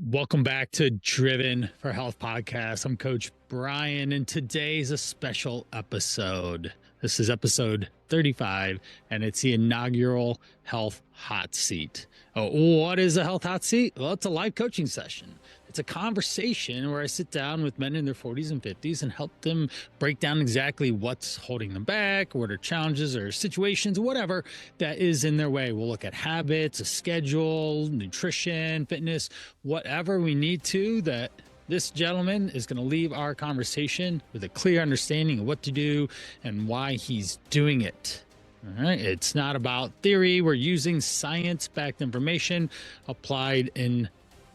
Welcome back to Driven for Health podcast. I'm Coach Brian, and today's a special episode. This is episode 35, and it's the inaugural Health Hot Seat. Oh, what is a Health Hot Seat? Well, it's a live coaching session. It's a conversation where I sit down with men in their 40s and 50s and help them break down exactly what's holding them back, what are challenges or situations, whatever that is in their way. We'll look at habits, a schedule, nutrition, fitness, whatever we need to. That this gentleman is going to leave our conversation with a clear understanding of what to do and why he's doing it. All right. It's not about theory. We're using science-backed information applied in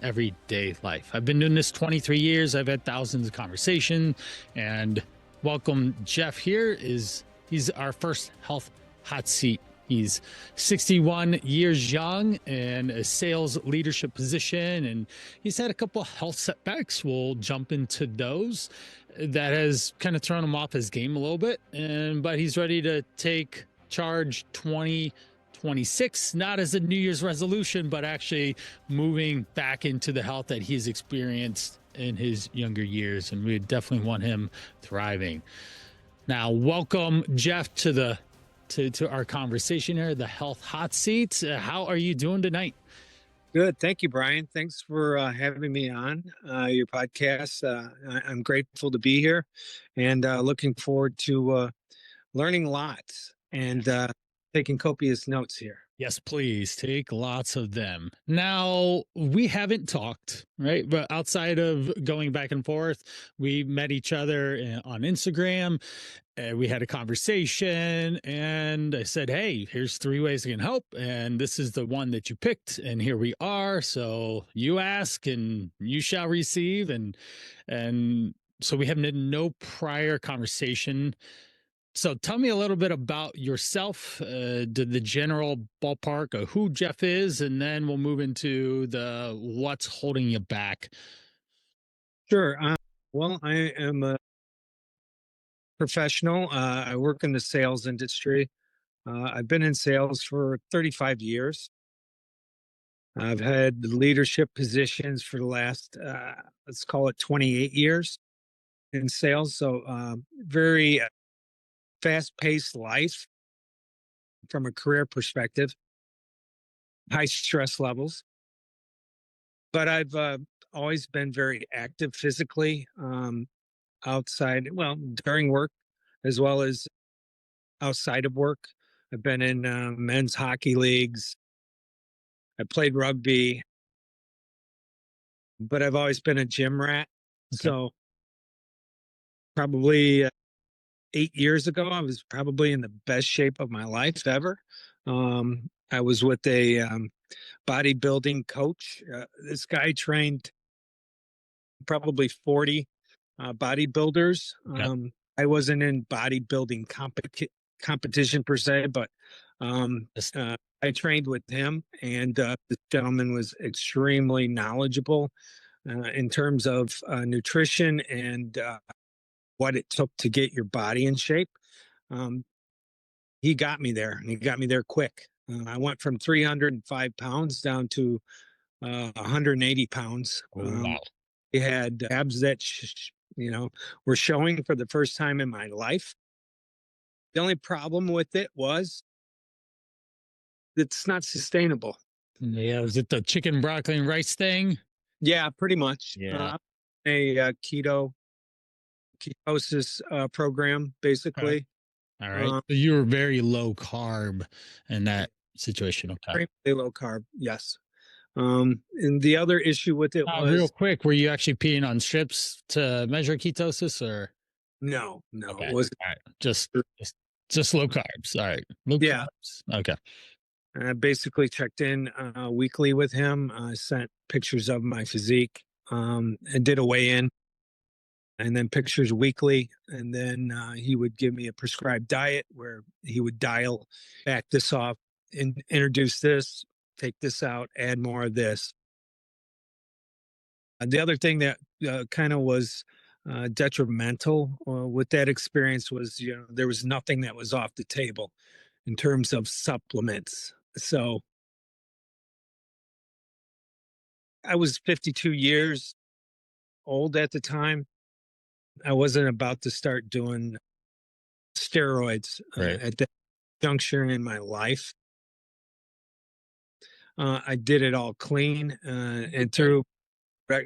everyday life. I've been doing this 23 years. I've had thousands of conversations, and welcome Jeff here. He's our first Health Hot Seat. He's 61 years young in a sales leadership position, and he's had a couple of health setbacks. We'll jump into those. That has kind of thrown him off his game a little bit, but he's ready to take charge 2026, not as a New Year's resolution, but actually moving back into the health that he's experienced in his younger years. And we definitely want him thriving. Now, welcome, Jeff, to our conversation here, the Health Hot Seat. How are you doing tonight? Good. Thank you, Brian. Thanks for having me on your podcast. I'm grateful to be here and looking forward to learning lots and taking copious notes here. Yes, please take lots of them. Now, we haven't talked, right? But outside of going back and forth, we met each other on Instagram. We had a conversation, and I said, hey, here's 3 ways I can help. And this is the one that you picked. And here we are. So you ask and you shall receive. And so we have no prior conversation. So tell me a little bit about yourself, the general ballpark of who Jeff is, and then we'll move into the what's holding you back. Sure. Well, I am a professional. I work in the sales industry. I've been in sales for 35 years. I've had leadership positions for the last, let's call it 28 years in sales. So very fast-paced life from a career perspective, high stress levels. But I've always been very active physically, outside, well, during work as well as outside of work. I've been in men's hockey leagues. I played rugby, but I've always been a gym rat. Okay. So probably 8 years ago, I was probably in the best shape of my life ever. I was with a bodybuilding coach. This guy trained probably 40 bodybuilders. Okay. I wasn't in bodybuilding competition per se, but I trained with him, and the gentleman was extremely knowledgeable in terms of nutrition and what it took to get your body in shape. He got me there, and he got me there quick. I went from 305 pounds down to 180 pounds. Oh, wow. He had abs that, were showing for the first time in my life. The only problem with it was it's not sustainable. Yeah, was it the chicken, broccoli, and rice thing? Yeah, pretty much. Yeah. Ketosis program, basically. All right. So you were very low carb in that situation. Okay. Extremely low carb, yes. And the other issue with it was real quick, were you actually peeing on strips to measure ketosis, or no, okay. it was All right. Just low carbs. All right. Low yeah. Carbs. Okay. I basically checked in weekly with him. I sent pictures of my physique, and did a weigh-in, and then pictures weekly. And then he would give me a prescribed diet where he would dial back this off, introduce this, take this out, add more of this. The other thing that kind of was detrimental with that experience was, there was nothing that was off the table in terms of supplements. So I was 52 years old at the time. I wasn't about to start doing steroids Right. at that juncture in my life. I did it all clean and Okay. through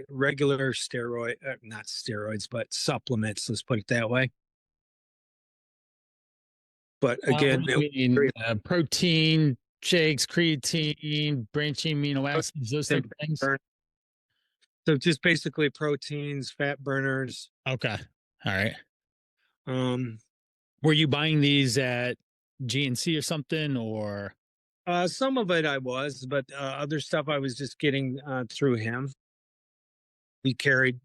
regular steroid, not steroids, but supplements. Let's put it that way. But What again, do it you was mean? very Protein shakes, creatine, branching amino acids, those type of things? so just basically proteins, fat burners. Okay. All right. Um, Were you buying these at GNC or something or some of it I was, but other stuff I was just getting through him. He carried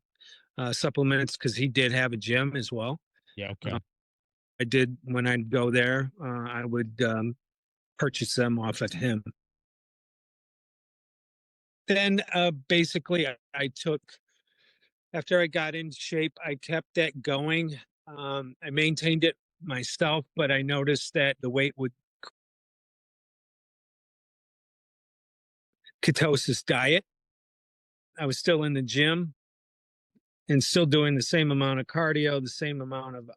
supplements because he did have a gym as well. yeah, Uh, okay. I did when I'd go there. I would purchase them off of him. Then basically, I took after I got in shape, I kept that going. I maintained it myself, but I noticed that the weight would ketosis diet. I was still in the gym and still doing the same amount of cardio, the same amount of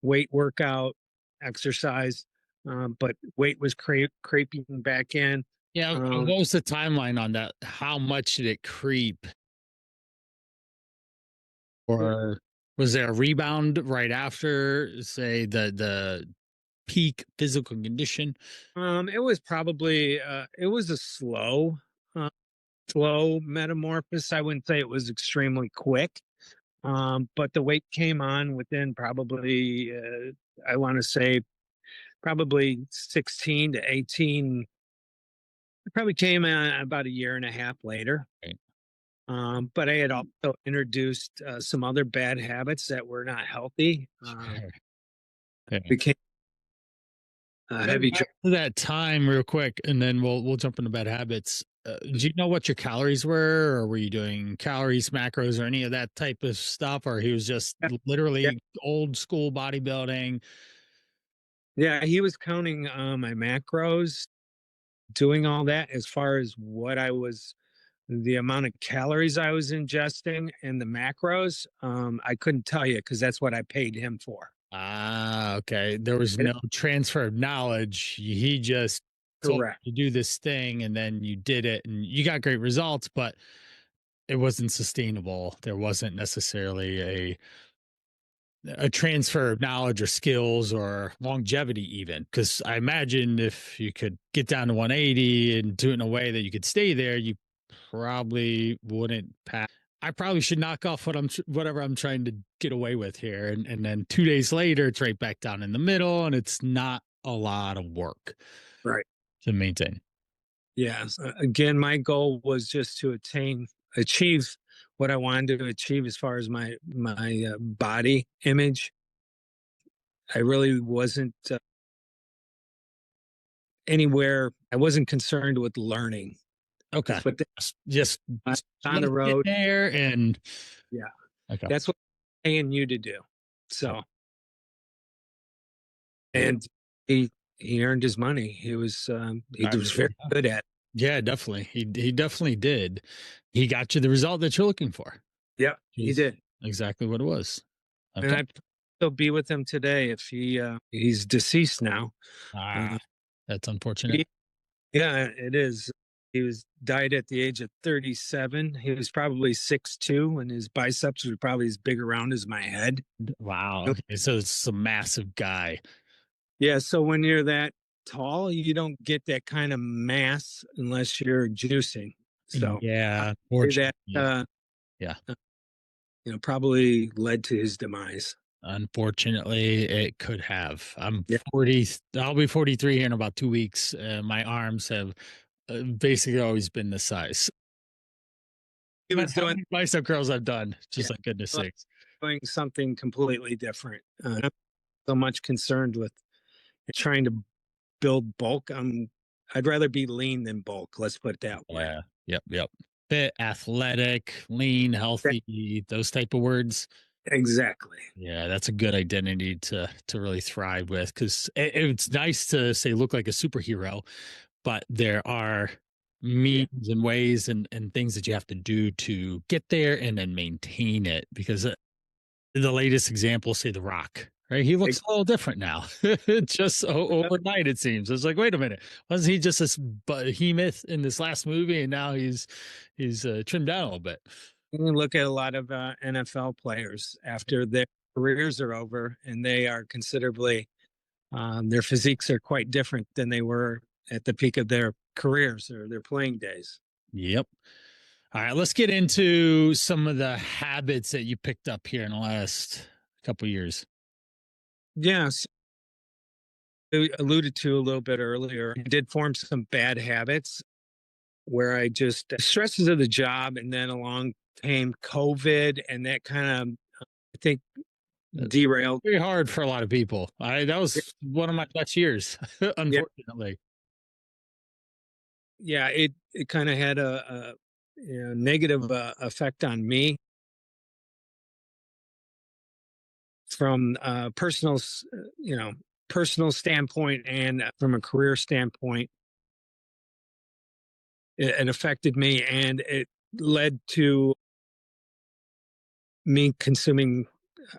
weight workout, exercise, but weight was creeping back in. Yeah, Um, what was the timeline on that? How much did it creep? Or was there a rebound right after, say, the peak physical condition? it was probably it was a uh, slow metamorphosis. I wouldn't say it was extremely quick, but the weight came on within probably I want to say probably 16 to 18. It probably came about a year and a half later. Right. But I had also introduced some other bad habits that were not healthy. Sure. Yeah. Became Going heavy. back to that time real quick, and then we'll jump into bad habits. Do you know what your calories were, or were you doing calories, macros, or any of that type of stuff, or he was just Yeah, literally old school bodybuilding? yeah, he was counting my macros, doing all that as far as what I was, the amount of calories I was ingesting and the macros. I couldn't tell you because that's what I paid him for. Ah, okay. There was It- no transfer of knowledge. He just told Correct. you to do this thing, and then you did it, and you got great results, but it wasn't sustainable. There wasn't necessarily a transfer of knowledge or skills or longevity, even, because I imagine if you could get down to 180 and do it in a way that you could stay there, you probably wouldn't pass. I probably should knock off whatever I'm trying to get away with here, and then 2 days later it's right back down in the middle, and it's not a lot of work Right. to maintain. Yes. Again, my goal was just to achieve what I wanted to achieve as far as my body image. I really wasn't anywhere. I wasn't concerned with learning. Okay, That's what just on the get road. there and Yeah, okay, that's what I'm paying you to do. sure. So, and he earned his money. He I was very mean, good at it. yeah, definitely. He definitely did. He got you the result that you're looking for. Yeah, he Is did. exactly what it was. And Okay. I'd still be with him today if he's deceased now. Ah, Uh, that's unfortunate. he, yeah, it is. He was died at the age of 37. He was probably 6'2", and his biceps were probably as big around as my head. Wow. Okay. So it's a massive guy. Yeah, so when you're that tall, you don't get that kind of mass unless you're juicing. So Yeah, that fortunately. Yeah. uh, probably led to his demise. Unfortunately, it could have. I'm Yeah, 40. I'll be 43 here in about 2 weeks. My arms have basically always been this size. he No matter was how doing many bicep curls I've done, yeah, just like goodness sakes. doing something completely different. Not so much concerned with trying to build bulk. I'd rather be lean than bulk. Let's put it that way. Yeah. Yep. Yep. Fit, athletic, lean, healthy, those type of words. Exactly. Yeah, that's a good identity to really thrive with because it's nice to say look like a superhero, but there are means and ways and things that you have to do to get there and then maintain it. Because the latest example, say The Rock, right? He looks Ex- a little different now. Just overnight, it seems. It's like, wait a minute, wasn't he just this behemoth in this last movie, and now he's trimmed down a little bit? You can look at a lot of NFL players after their careers are over, and they are considerably their physiques are quite different than they were at the peak of their careers or their playing days. Yep. All right, let's get into some of the habits that you picked up here in the last couple of years. Yes, I alluded to a little bit earlier. I did form some bad habits where I just stresses of the job, and then along came COVID, and that kind of I think That's derailed. very hard for a lot of people. I That was one of my best years, Yeah, unfortunately. yeah, it kind of had a negative effect on me from you know, personal standpoint and from a career standpoint. It affected me, and it led to me consuming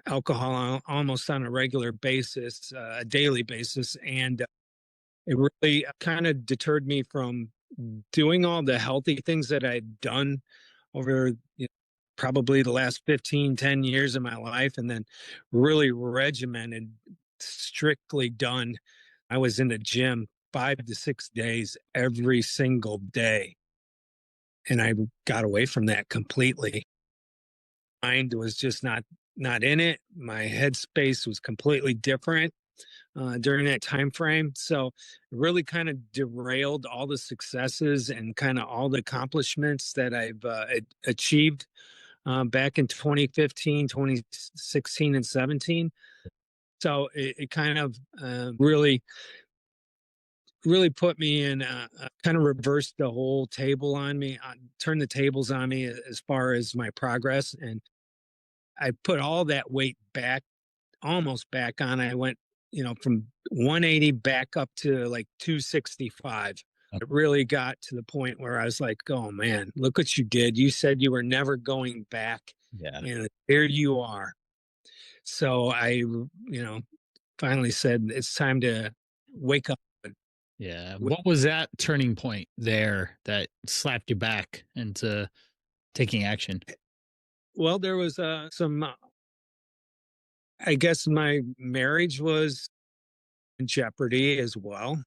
alcohol almost on a regular basis, a daily basis, and it really kind of deterred me from doing all the healthy things that I'd done over probably the last 15, 10 years of my life, and then really regimented, strictly done. I was in the gym 5 to 6 days every single day, and I got away from that completely. Mind was just not in it. My headspace was completely different during that time frame. So it really kind of derailed all the successes and kind of all the accomplishments that I've achieved back in 2015, 2016, and 17. So it kind of really put me in, kind of reversed the whole table on me, turned the tables on me as far as my progress. And I put all that weight back, almost back on. I went, from 180 back up to like 265. It really got to the point where I was like, oh man, look what you did. You said you were never going back, Yeah. and there you are. So finally said it's time to wake up. Yeah. What was that turning point there that slapped you back into taking action? Well, there was some, I guess my marriage was in jeopardy as well.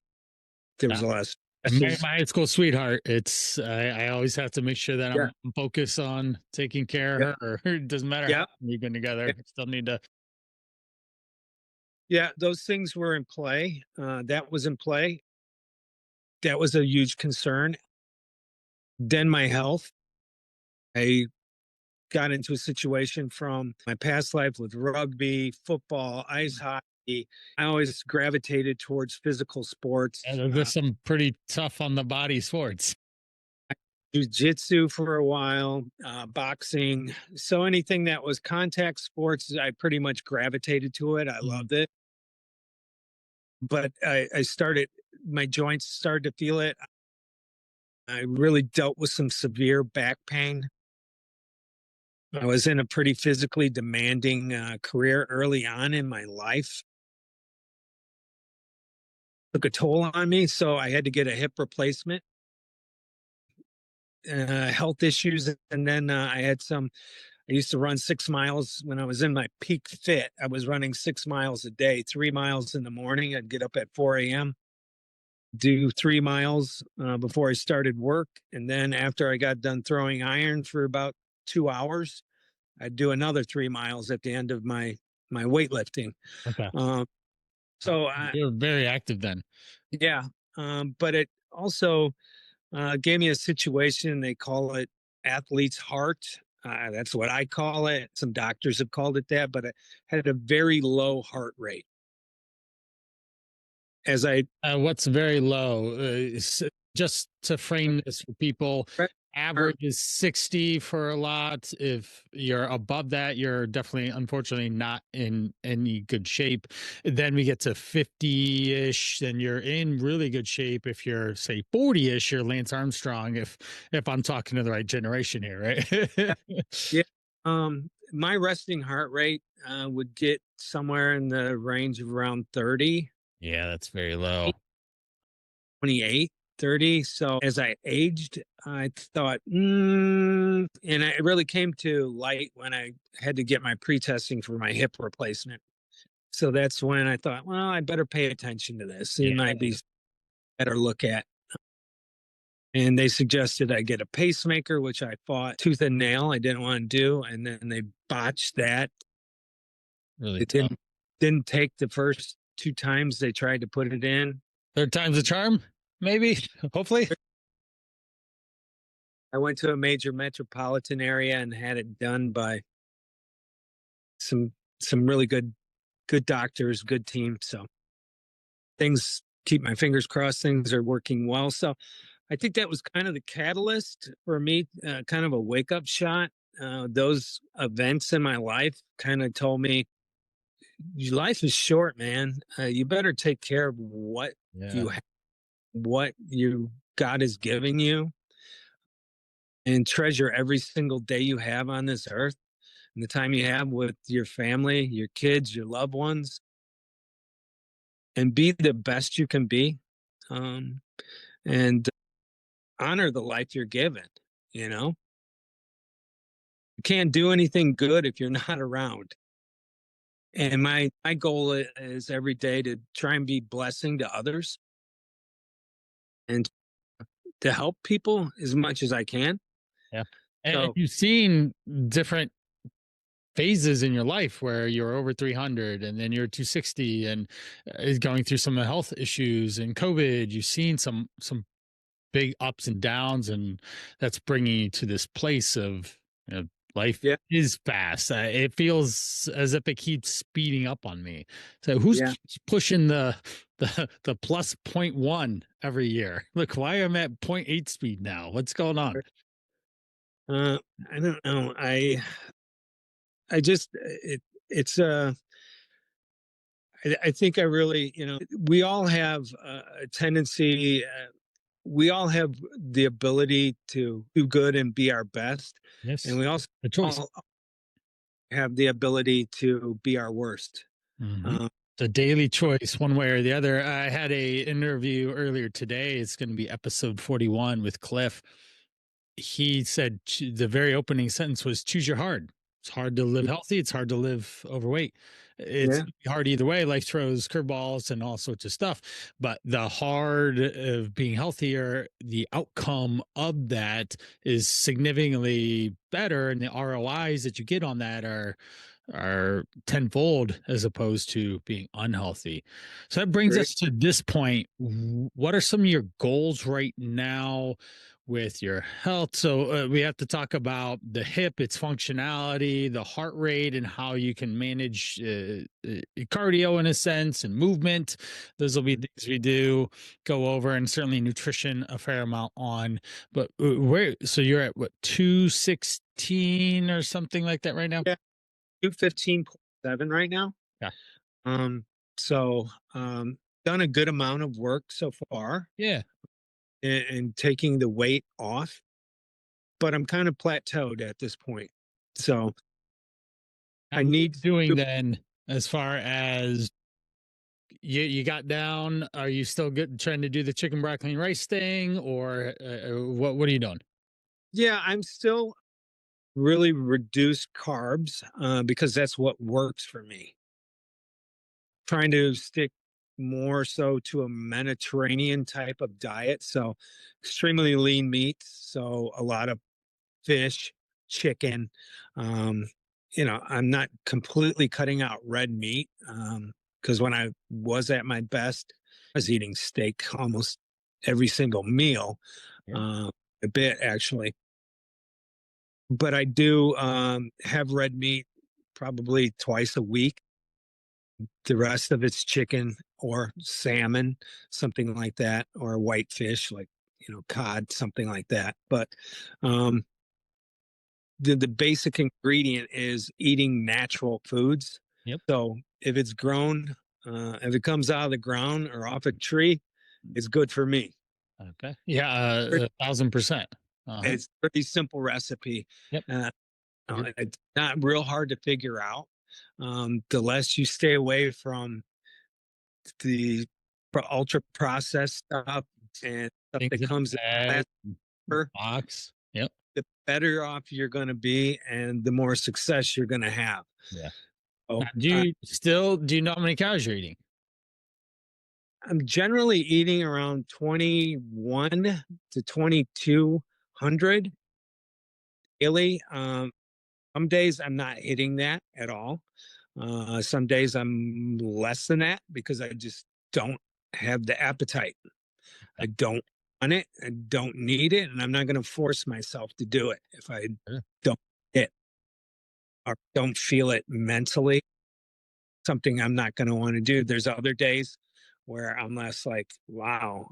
There was a lot of stresses. My high school sweetheart. I always have to make sure that Yeah, I'm focused on taking care of yeah, her. Or it doesn't matter how yeah, long we've been together. yeah. I still need to. Yeah, those things were in play. That was in play. That was a huge concern. Then my health. I got into a situation from my past life with rugby, football, ice hockey. I always gravitated towards physical sports, And there's some pretty tough on the body sports. jujitsu for a while, boxing. So anything that was contact sports, I pretty much gravitated to it. I Mhm. loved it. But my joints started to feel it. I really dealt with some severe back pain. I was in a pretty physically demanding career early on in my life. Took a toll on me, so I had to get a hip replacement, health issues, and then I had some. I used to run 6 miles when I was in my peak fit. I was running 6 miles a day, 3 miles in the morning. I'd get up at 4 a.m., do 3 miles before I started work. And then after I got done throwing iron for about 2 hours, I'd do another 3 miles at the end of my weightlifting. Okay. Um, so I, You're very active then. yeah, but it also gave me a situation. They call it athlete's heart. That's what I call it. Some doctors have called it that, but I had a very low heart rate. As I What's very low? Just to frame this for people, average is 60 for a lot. If you're above that, you're definitely, unfortunately, not in any good shape. Then we get to 50-ish, then you're in really good shape. If you're, say, 40-ish, you're Lance Armstrong, if I'm talking to the right generation here, right? Yeah. My resting heart rate would get somewhere in the range of around 30, Yeah, that's very low. 28, 30. So as I aged, I thought, and it really came to light when I had to get my pre-testing for my hip replacement. So that's when I thought, well, I better pay attention to this. It Yeah, might be better look at. And they suggested I get a pacemaker, which I fought tooth and nail. I didn't want to do, and then they botched that. really It tough. didn't take the first two times they tried to put it in. Third time's a charm, maybe, hopefully. I went to a major metropolitan area and had it done by some really good doctors, good team. So things, keep my fingers crossed, things are working well. So I think that was kind of the catalyst for me, kind of a wake up shot. Those events in my life kind of told me, your life is short, man. You better take care of what Yeah. you have, what you God is giving you, and treasure every single day you have on this earth and the time you have with your family, your kids, your loved ones, and be the best you can be. Um, and honor the life you're given. You know, you can't do anything good if you're not around. And my goal is every day to try and be blessing to others and to help people as much as I can. Yeah. And So you've seen different phases in your life where you're over 300 and then you're 260 and is going through some health issues and COVID. You've seen some big ups and downs, and that's bringing you to this place of, life yeah, is fast. It feels as if it keeps speeding up on me. So who's yeah. pushing the plus point one every year? Look, why I'm at point 0.8 speed now. What's going on? Uh, I don't know. I just it's I think I really, we all have a tendency. We all have the ability to do good and be our best, and Yes, we also the choice. all have the ability to be our worst. Mhm. Uh, The daily choice, one way or the other. I had a interview earlier today. It's going to be episode 41 with Cliff. He said the very opening sentence was, choose your hard. It's hard to live healthy. It's hard to live overweight. It's yeah, hard either way. Life throws curveballs and all sorts of stuff. But the hard of being healthier, the outcome of that is significantly better. And the ROIs that you get on that are tenfold as opposed to being unhealthy. So that brings great. us to this point. What are some of your goals right now with your health? So we have to talk about the hip, its functionality, the heart rate, and how you can manage cardio in a sense and movement. Those will be things we do go over, and certainly nutrition a fair amount on. But where? So you're at what, 216 or something like that right now? Yeah, 215.7 right now. Yeah. Um, so done a good amount of work so far, Yeah. and taking the weight off, but I'm kind of plateaued at this point. So Now, I what are you need doing to, then as far as you got down? Are you still good trying to do the chicken broccoli and rice thing, or what are you doing? yeah, I'm still really reduce carbs because that's what works for me. Trying to stick more so to a Mediterranean type of diet. So extremely lean meats. So a lot of fish, chicken. Um, I'm not completely cutting out red meat because when I was at my best, I was eating steak almost every single meal, Yeah. uh, a bit actually. But I do have red meat probably twice a week. The rest of it's chicken or salmon, something like that, or white fish, like cod, something like that. But um, the basic ingredient is eating natural foods. Yep. So if it's grown, if it comes out of the ground or off a tree, it's good for me. Okay. Yeah. 1,000%. Uh-huh. It's a pretty simple recipe. Yep. Uh, You're it's not real hard to figure out. The less you stay away from the ultra processed stuff and stuff things that in the comes in bag, plastic, box. Yep. the better off you're going to be and the more success you're going to have. Yeah. Now, So do you know how many cows you're eating? I'm generally eating around 21 to 2200 daily. Some days I'm not hitting that at all. Some days I'm less than that because I just don't have the appetite. I don't want it. I don't need it. And I'm not going to force myself to do it if I Sure. don't it or don't feel it mentally. Something I'm not going to want to do. There's other days where I'm less like, wow,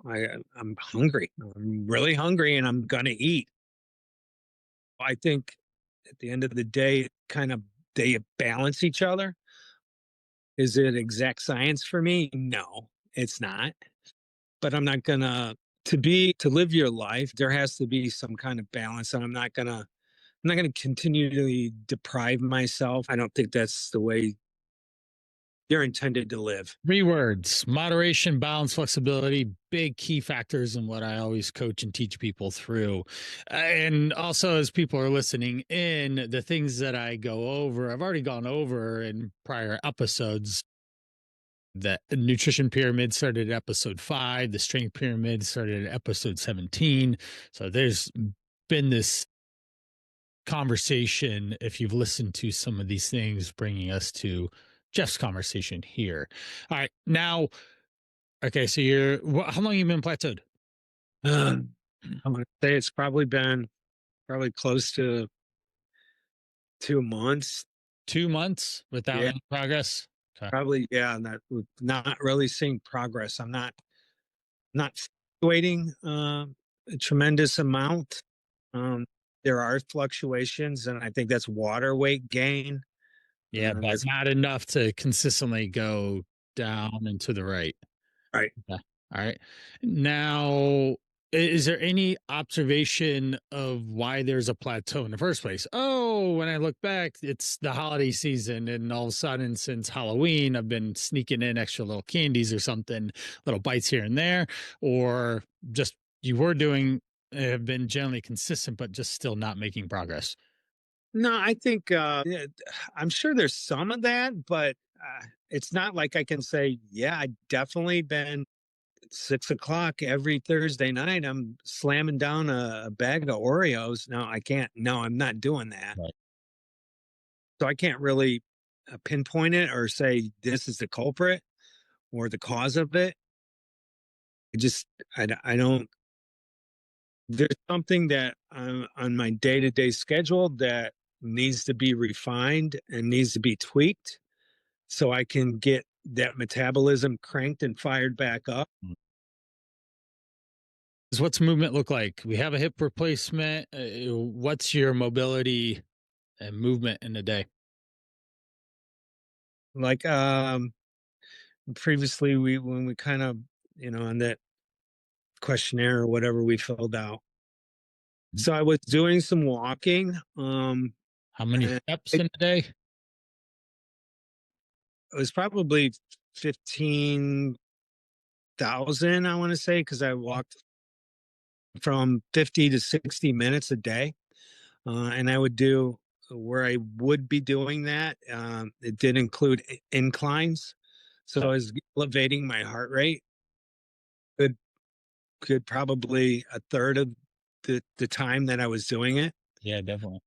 I'm hungry. I'm really hungry and I'm going to eat. I think at the end of the day, kind of they balance each other. Is it exact science for me? No, it's not. But I'm not gonna to live your life, there has to be some kind of balance. And I'm not gonna continually deprive myself. I don't think that's the way you're intended to live. 3 words: moderation, balance, flexibility. Big key factors in what I always coach and teach people through. And also, as people are listening in, the things that I go over, I've already gone over in prior episodes. The nutrition pyramid started at episode 5, the strength pyramid started at episode 17. So there's been this conversation, if you've listened to some of these things, bringing us to Jeff's conversation here. All right. Now, okay. So how long you been plateaued? I'm gonna say it's probably been probably close to 2 months. 2 months without Yeah, any progress. Okay. probably. Yeah, not really seeing progress. I'm not fluctuating a tremendous amount. Um, there are fluctuations, and I think that's water weight gain. Yeah, but That's not enough to consistently go down and to the right. right. Okay. All right. Now, is there any observation of why there's a plateau in the first place? Oh, when I look back, it's the holiday season, and all of a sudden, since Halloween, I've been sneaking in extra little candies or something, little bites here and there, or just you were doing have been generally consistent, but just still not making progress. No, I think yeah, I'm sure there's some of that, but it's not like I can say, yeah, I definitely been 6 o'clock every Thursday night. I'm slamming down a bag of Oreos. No, I can't. No, I'm not doing that. Right. So I can't really pinpoint it or say this is the culprit or the cause of it. I just, I don't, there's something that on my day to day schedule that needs to be refined and needs to be tweaked so I can get that metabolism cranked and fired back up. Mm. What's movement look like? We have a hip replacement. What's your mobility and movement in a day? Like previously, when we kind of on that questionnaire or whatever we filled out. So I was doing some walking. How many And steps it, in a day? it was probably 15,000, I want to say, because I walked from 50 to 60 minutes a day. And I would do where I would be doing that. It did include inclines. So Okay. I was elevating my heart rate. Could could probably a third of the time that I was doing it. Yeah, definitely.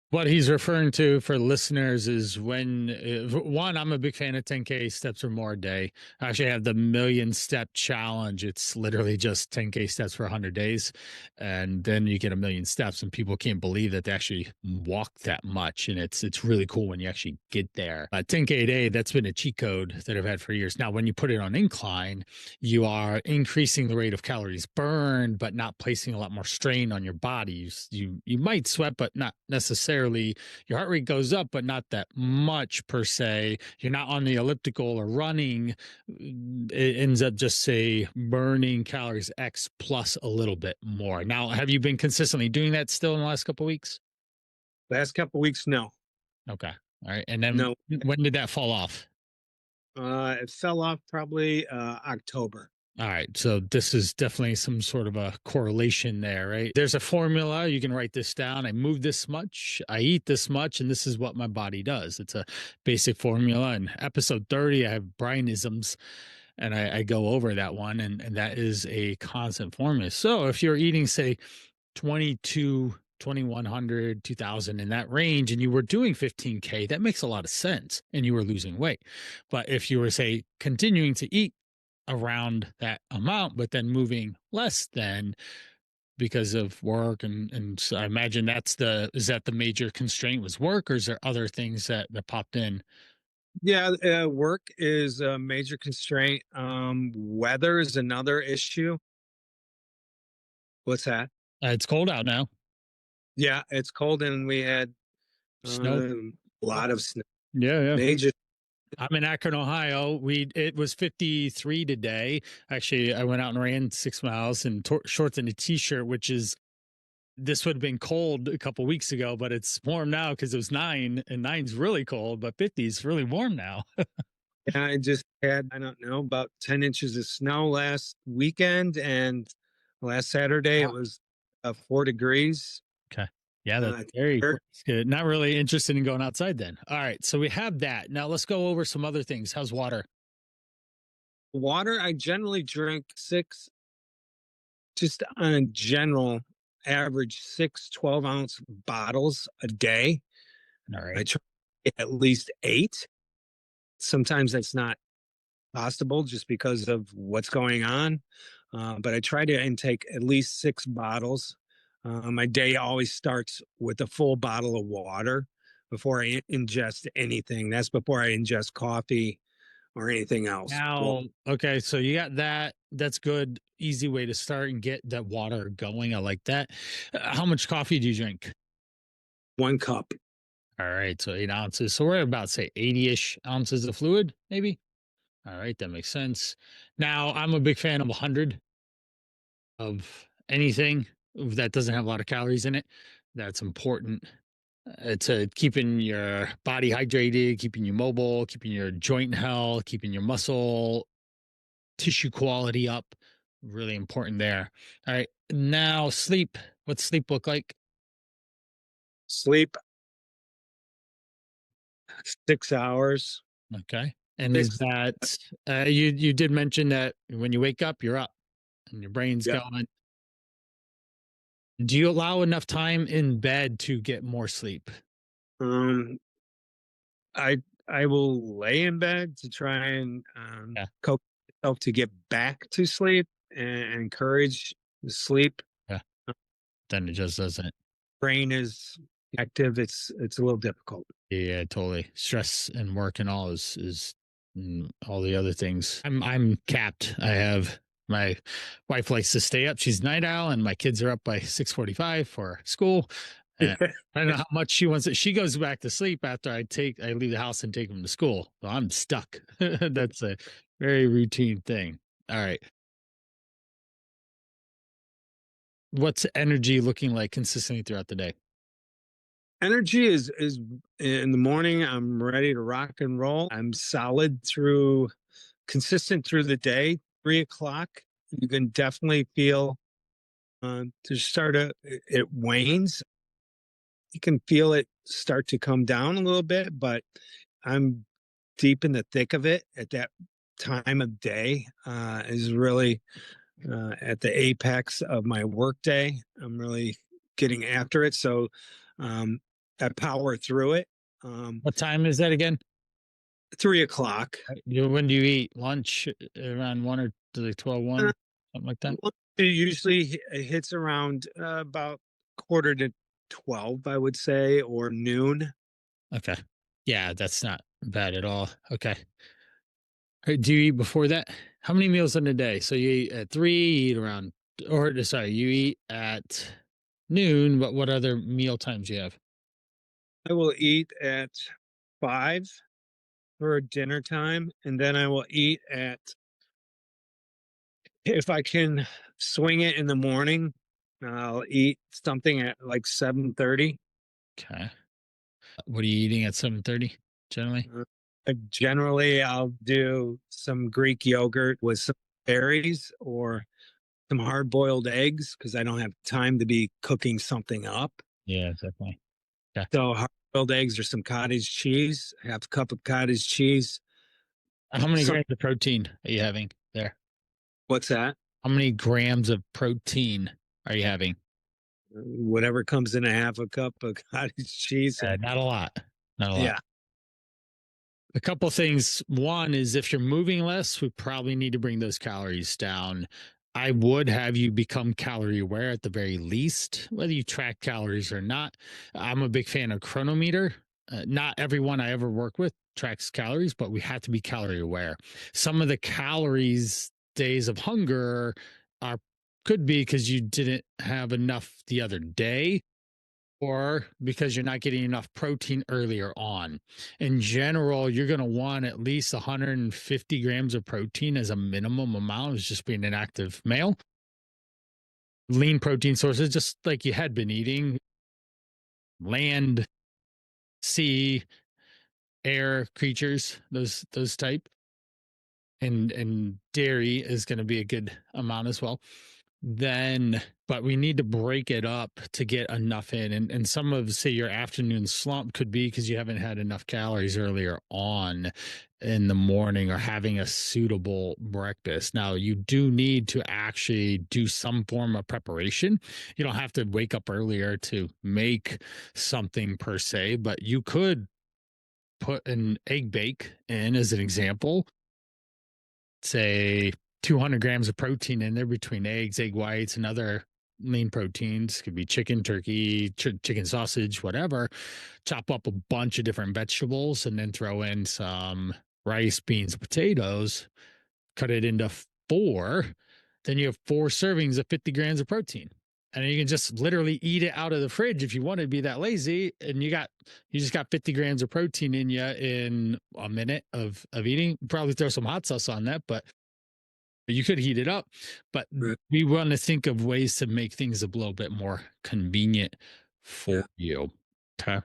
What he's referring to for listeners is when one, I'm a big fan of 10K steps or more a day. I actually have the million step challenge. It's literally just 10K steps for 100 days. And then you get a million steps, and people can't believe that they actually walk that much. And it's really cool when you actually get there. 10K a day, that's been a cheat code that I've had for years. Now, when you put it on incline, you are increasing the rate of calories burned, but not placing a lot more strain on your body. You might sweat, but not necessarily. Your heart rate goes up, but not that much per se. You're not on the elliptical or running. It ends up just say burning calories X plus a little bit more. Now, have you been consistently doing that still in the last couple of weeks? Last couple weeks, no, Okay. All right. And then no. when did that fall off? It fell off probably October. All right. So this is definitely some sort of a correlation there, right? There's a formula. You can write this down. I move this much, I eat this much, and this is what my body does. It's a basic formula. In episode 30, I have Brianisms, and I go over that one, and that is a constant formula. So if you're eating, say, 22, 2100, 2000 in that range, and you were doing 15K, that makes a lot of sense, and you were losing weight. But if you were, say, continuing to eat around that amount, but then moving less than because of work, and so I imagine is that the major constraint was work, or is there other things that popped in? Yeah, work is a major constraint. Weather is another issue. What's that? It's cold out now. Yeah, it's cold, and we had Snow. a lot of snow. Yeah, yeah. Major. I'm in Akron, Ohio. It was 53 today. Actually, I went out and ran 6 miles in shorts and a t-shirt, which is this would have been cold a couple weeks ago, but it's warm now because it was 9, and nine's really cold, but 50 is really warm now. Yeah, I just had, I don't know, about 10 inches of snow last weekend, and last Saturday it Wow. was 4 degrees. Okay. Yeah, that's Uh, very air- that's good. Not really interested in going outside then. All right. So we have that. Now let's go over some other things. How's water? Water, I generally drink six, just on a general average, 6 12-ounce bottles a day. All I right. try to get at least eight. Sometimes that's not possible just because of what's going on. But I try to intake at least 6 bottles. My day always starts with a full bottle of water before I ingest anything. That's before I ingest coffee or anything else. Well, Now, okay, so you got that. That's good. Easy way to start and get that water going. I like that. How much coffee do you drink? 1 cup. All right, so 8 ounces. So we're about say 80-ish ounces of fluid, maybe. All right, that makes sense. Now, I'm a big fan of 100 of anything that doesn't have a lot of calories in it. That's important. It's keeping your body hydrated, keeping you mobile, keeping your joint health, keeping your muscle tissue quality up. Really important there. All right. Now, sleep. What's sleep look like? Sleep 6 hours. Okay. And is Six. that you did mention that when you wake up, you're up and your brain's Yeah. going. Do you allow enough time in bed to get more sleep? Um, I I will lay in bed to try and Yeah. coax myself to get back to sleep and encourage the sleep. Yeah. Then it just doesn't. Brain is active. It's a little difficult. Yeah, totally. Stress and work and all is all the other things. I'm capped. I have my wife likes to stay up. She's a night owl, and my kids are up by 6:45 for school. And I don't know how much she wants it. She goes back to sleep after I leave the house and take them to school. So I'm stuck. That's a very routine thing. All right. What's energy looking like consistently throughout the day? Energy is in the morning. I'm ready to rock and roll. I'm solid through consistent through the day. 3 o'clock, you can definitely feel to start it wanes. You can feel it start to come down a little bit, but I'm deep in the thick of it at that time of day. Is really at the apex of my workday. I'm really getting after it. So, um, I power through it. Um, What time is that again? 3 o'clock. When do you eat lunch? Around one or like 12, Uh, 1, something like that? Lunch usually hits around about quarter to 12, I would say, or noon. Okay. Yeah, that's not bad at all. Okay. Do you eat before that? How many meals in a day? So you eat at 3, you eat around, or sorry, you eat at noon, but what other meal times you have? I will eat at 5 for dinner time, and then I will eat at, if I can swing it in the morning, I'll eat something at like 7:30. Okay. What are you eating at 7:30 generally? Generally, I'll do some Greek yogurt with some berries or some hard boiled eggs because I don't have time to be cooking something up. Yeah, definitely. Okay. So hard boiled eggs or some cottage cheese, half a cup of cottage cheese. How many Some grams of protein are you having there? What's that? How many grams of protein are you having? Whatever comes in a half a cup of cottage cheese and Not a lot. Not a lot. yeah. A couple things. One is if you're moving less, we probably need to bring those calories down. I would have you become calorie aware at the very least, whether you track calories or not. I'm a big fan of Chronometer. Not everyone I ever work with tracks calories, but we have to be calorie aware. Some of the calories, days of hunger, are could be because you didn't have enough the other day or because you're not getting enough protein earlier on. In general, you're going to want at least 150 grams of protein as a minimum amount, as just being an active male. Lean protein sources, just like you had been eating, land, sea, air creatures, those type, and dairy is going to be a good amount as well. Then but we need to break it up to get enough in, and some of say your afternoon slump could be because you haven't had enough calories earlier on in the morning or having a suitable breakfast. Now you do need to actually do some form of preparation. You don't have to wake up earlier to make something per se, but you could put an egg bake in as an example, say 200 grams of protein in there between eggs, egg whites, and other lean proteins. Could be chicken, turkey, chicken sausage, whatever. Chop up a bunch of different vegetables and then throw in some rice, beans, potatoes. Cut it into 4. Then you have 4 servings of 50 grams of protein. And you can just literally eat it out of the fridge if you want to be that lazy. And you just got 50 grams of protein in you in a minute of eating. Probably throw some hot sauce on that, but you could heat it up. But Right. we want to think of ways to make things a little bit more convenient for Yeah. you. Okay.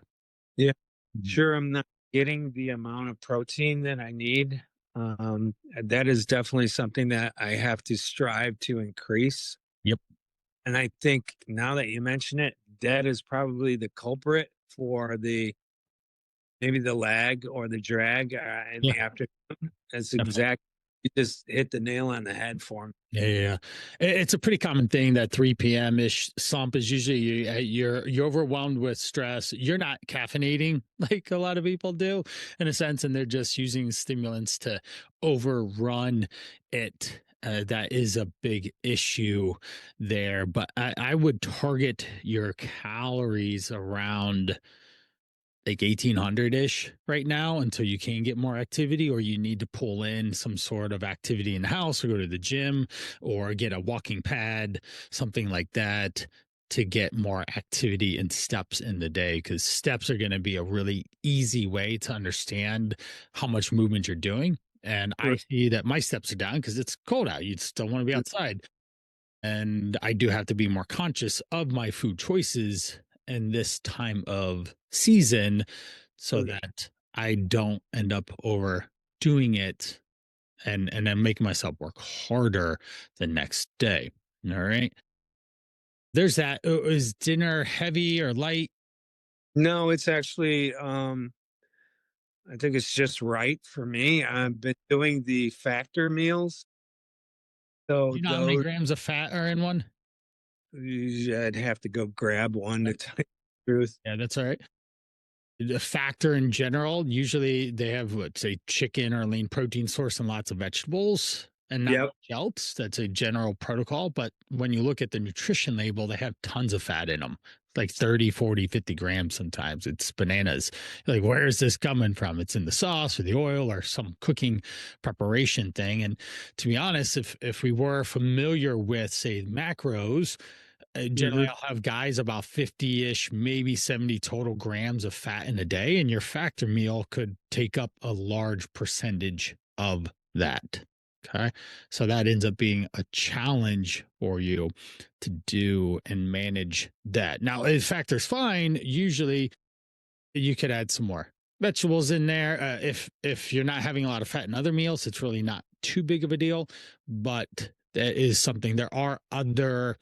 Yeah. Mhm. Sure, I'm not getting the amount of protein that I need. That is definitely something that I have to strive to increase. Yep. And I think now that you mention it, that is probably the culprit for maybe the lag or the drag in Yeah. the afternoon. That's Definitely. exact. You just hit the nail on the head for me. Yeah, yeah, yeah. It's a pretty common thing that 3 p.m. ish slump is usually you're overwhelmed with stress. You're not caffeinating like a lot of people do, in a sense, and they're just using stimulants to overrun it. That is a big issue there. But I would target your calories around like 1800 ish right now until you can get more activity or you need to pull in some sort of activity in the house or go to the gym or get a walking pad, something like that to get more activity and steps in the day because steps are going to be a really easy way to understand how much movement you're doing. And I Right. see that my steps are down because it's cold out. You still want to be outside. And I do have to be more conscious of my food choices in this time of season Oh so yeah. that I don't end up overdoing it and then making myself work harder the next day. All right. There's that. Is dinner heavy or light? No, it's actually I think it's just right for me. I've been doing the factor meals. Do So you know how many those grams of fat are in one? I'd have to go grab one to tell you the truth. Yeah, that's all right. The factor in general, usually they have, what, say, chicken or lean protein source and lots of vegetables and not Yep. much else. That's a general protocol. But when you look at the nutrition label, they have tons of fat in them, like 30, 40, 50 grams sometimes. It's bananas. Like, where is this coming from? It's in the sauce or the oil or some cooking preparation thing. And to be honest, if we were familiar with, say, macros, generally Hmm. I'll have guys about 50-ish, maybe 70 total grams of fat in a day, and your factor meal could take up a large percentage of that. Okay. So that ends up being a challenge for you to do and manage that. Now, if factor's fine, usually you could add some more vegetables in there. If you're not having a lot of fat in other meals, it's really not too big of a deal. But that is something. There are other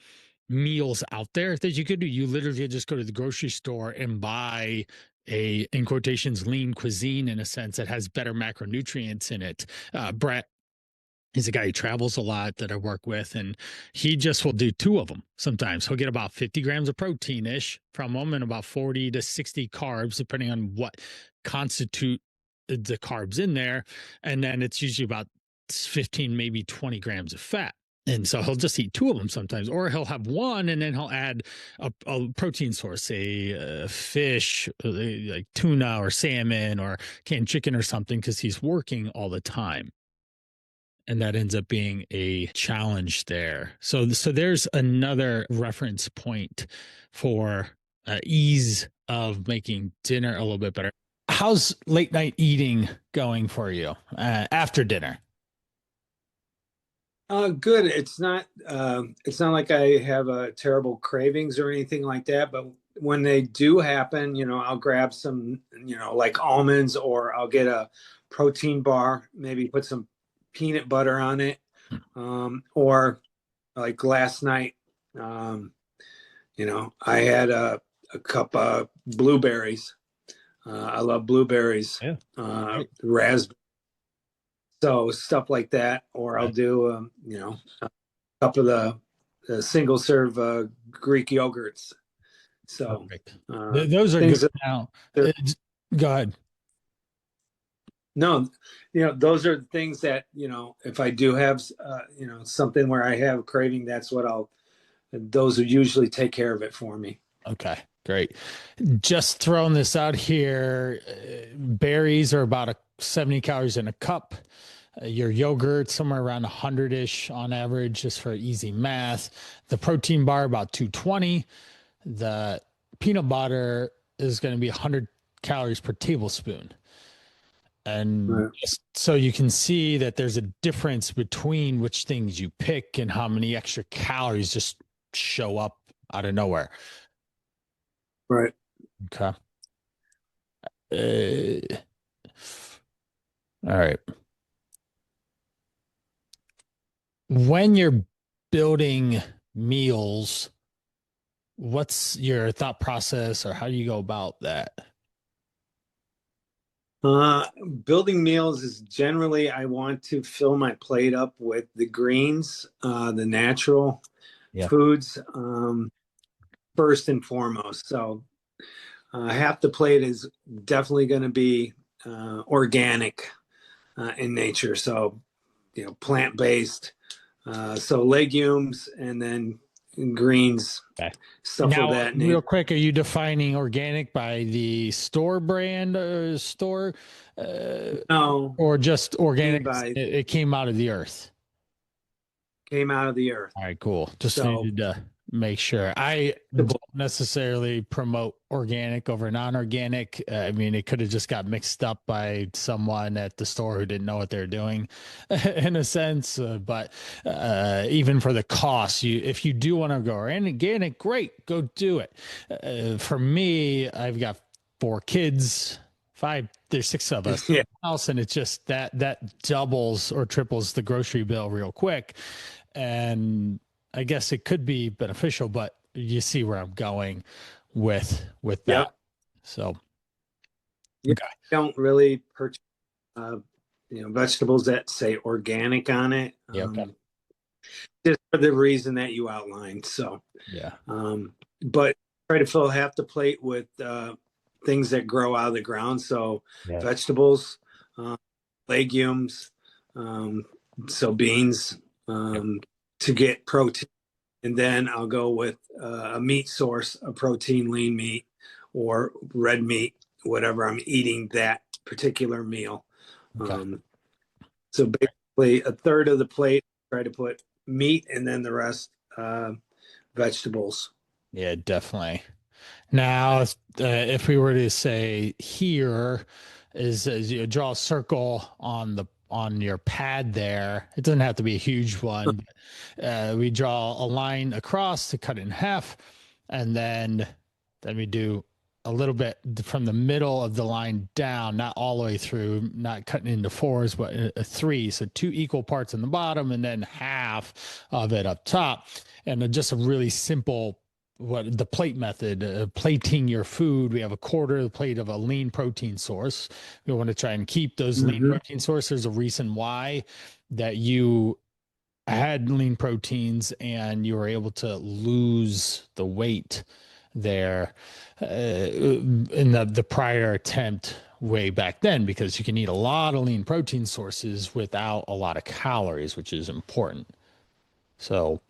meals out there that you could do. You literally just go to the grocery store and buy a, in quotations, lean cuisine, in a sense, that has better macronutrients in it. Brett, he's a guy who travels a lot that I work with, and he just will do two of them. Sometimes he'll get about 50 grams of protein ish from them and about 40 to 60 carbs, depending on what constitute the carbs in there. And then it's usually about 15, maybe 20 grams of fat. And so he'll just eat two of them sometimes, or he'll have one and then he'll add a protein source, a fish, like tuna or salmon or canned chicken or something, because he's working all the time. And that ends up being a challenge there. So there's another reference point for ease of making dinner a little bit better. How's late night eating going for you after dinner? Good. It's not like I have terrible cravings or anything like that, but when they do happen, I'll grab some, like almonds, or I'll get a protein bar, maybe put some peanut butter on it. Or like last night, I had a cup of blueberries. I love blueberries, Yeah. raspberries, so stuff like that. Or I'll Right. do, a cup of the single serve Greek yogurts. So Perfect. uh, Those are things good. that Now, they're, go ahead. no, those are things that, if I do have, something where I have craving, that's what those will usually take care of it for me. Okay, great. Just throwing this out here, berries are about 70 calories in a cup. Your yogurt, somewhere around 100-ish on average, just for easy math. The protein bar, about 220. The peanut butter is going to be 100 calories per tablespoon. And Right. just so you can see that there's a difference between which things you pick and how many extra calories just show up out of nowhere. Right. Okay. Uh, all right. When you're building meals, what's your thought process or how do you go about that? Uh, Building meals is generally, I want to fill my plate up with the greens, the natural Yeah. foods, first and foremost. So half the plate is definitely going to be organic in nature. So, plant based. So legumes, and then greens, Okay. stuff of Now, that real nature. quick, are you defining organic by the store brand store uh, No, or just organic? by It came out of the earth. came out of the earth. All right, cool. Just So needed to make sure. I the don't necessarily promote organic over non-organic. I mean, it could have just got mixed up by someone at the store who didn't know what they're doing, in a sense. But even for the cost, if you do want to go organic, great, go do it. For me, I've got four kids. Five, there's six of us in yeah, the house, and it's just that doubles or triples the grocery bill real quick. And I guess it could be beneficial, but you see where I'm going with yep. that. So Yeah, okay. I don't really purchase, uh, vegetables that say organic on it, Yeah, okay. just for the reason that you outlined. So, Yeah. but try to fill half the plate with things that grow out of the ground. So Yeah. vegetables, uh, legumes, um, so beans, Yep. to get protein. And then I'll go with a meat source, a protein, lean meat, or red meat, whatever I'm eating that particular meal. Okay. Um, so basically, a third of the plate, try to put meat, and then the rest vegetables. Yeah, definitely. Now, if we were to say here is you draw a circle on the on your pad there. It doesn't have to be a huge one. We draw a line across to cut it in half, and then we do a little bit from the middle of the line down, not all the way through, not cutting into fours, but a three. So two equal parts on the bottom, and then half of it up top, and just a really simple what the plate method, plating your food. We have a quarter of the plate of a lean protein source. We want to try and keep those lean Mm-hmm. protein sources. A reason why that you had lean proteins and you were able to lose the weight there in the prior attempt way back then, because you can eat a lot of lean protein sources without a lot of calories, which is important. So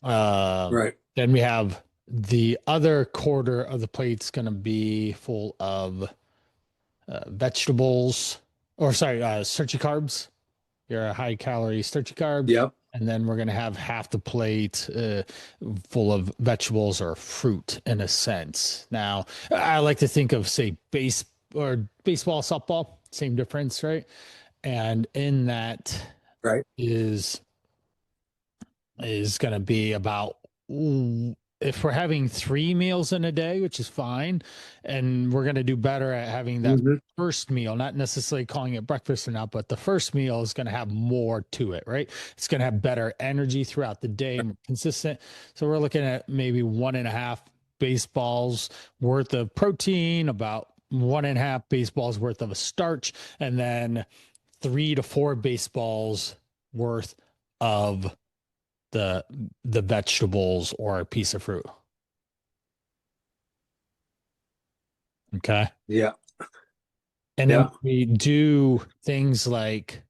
Right. then we have the other quarter of the plate's going to be full of vegetables, or sorry, starchy carbs. Your high calorie starchy carbs. Yep. And then we're going to have half the plate full of vegetables or fruit in a sense. Now, I like to think of, say, baseball, softball, same difference, right? And in that Right. is going to be about, if we're having 3 meals in a day, which is fine, and we're going to do better at having that Mm-hmm. first meal, not necessarily calling it breakfast or not, but the first meal is going to have more to it, right? It's going to have better energy throughout the day and consistent. So we're looking at maybe 1.5 baseballs worth of protein, about 1.5 baseballs worth of a starch, and then 3 to 4 baseballs worth of the the vegetables or a piece of fruit. Okay. Yeah. And then Yeah. we do things like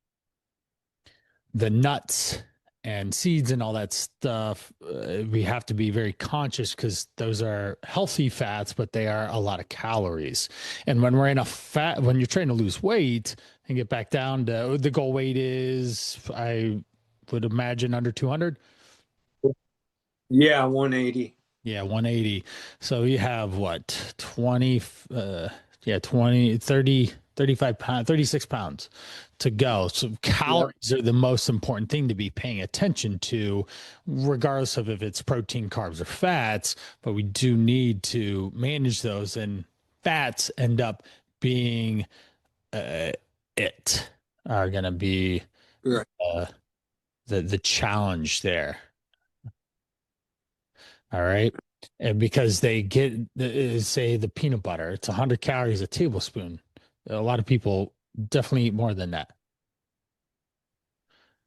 the nuts and seeds and all that stuff. We have to be very conscious because those are healthy fats, but they are a lot of calories. And when we're in a fat, when you're trying to lose weight and get back down to the goal weight is, I would imagine, under 200. Yeah. 180. Yeah, 180. So you have what, 20, yeah, 20, 30, 35 pounds, 36 pounds to go. So Yep. calories are the most important thing to be paying attention to, regardless of if it's protein, carbs, or fats. But we do need to manage those, and fats end up being uh, it are going to be Right. uh, the challenge there. All right. And because they get, say, the peanut butter, it's 100 calories a tablespoon. A lot of people definitely eat more than that.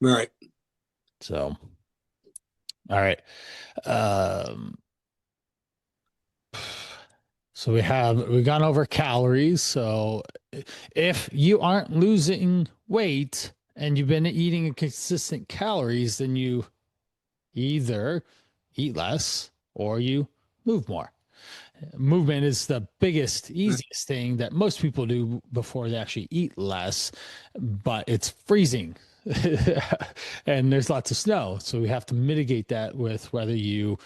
Right. So, all right. Um, so we've gone over calories. So if you aren't losing weight and you've been eating a consistent calories, then you either eat less or you move more. Movement is the biggest, Right. easiest thing that most people do before they actually eat less, but it's freezing and there's lots of snow. So we have to mitigate that with whether you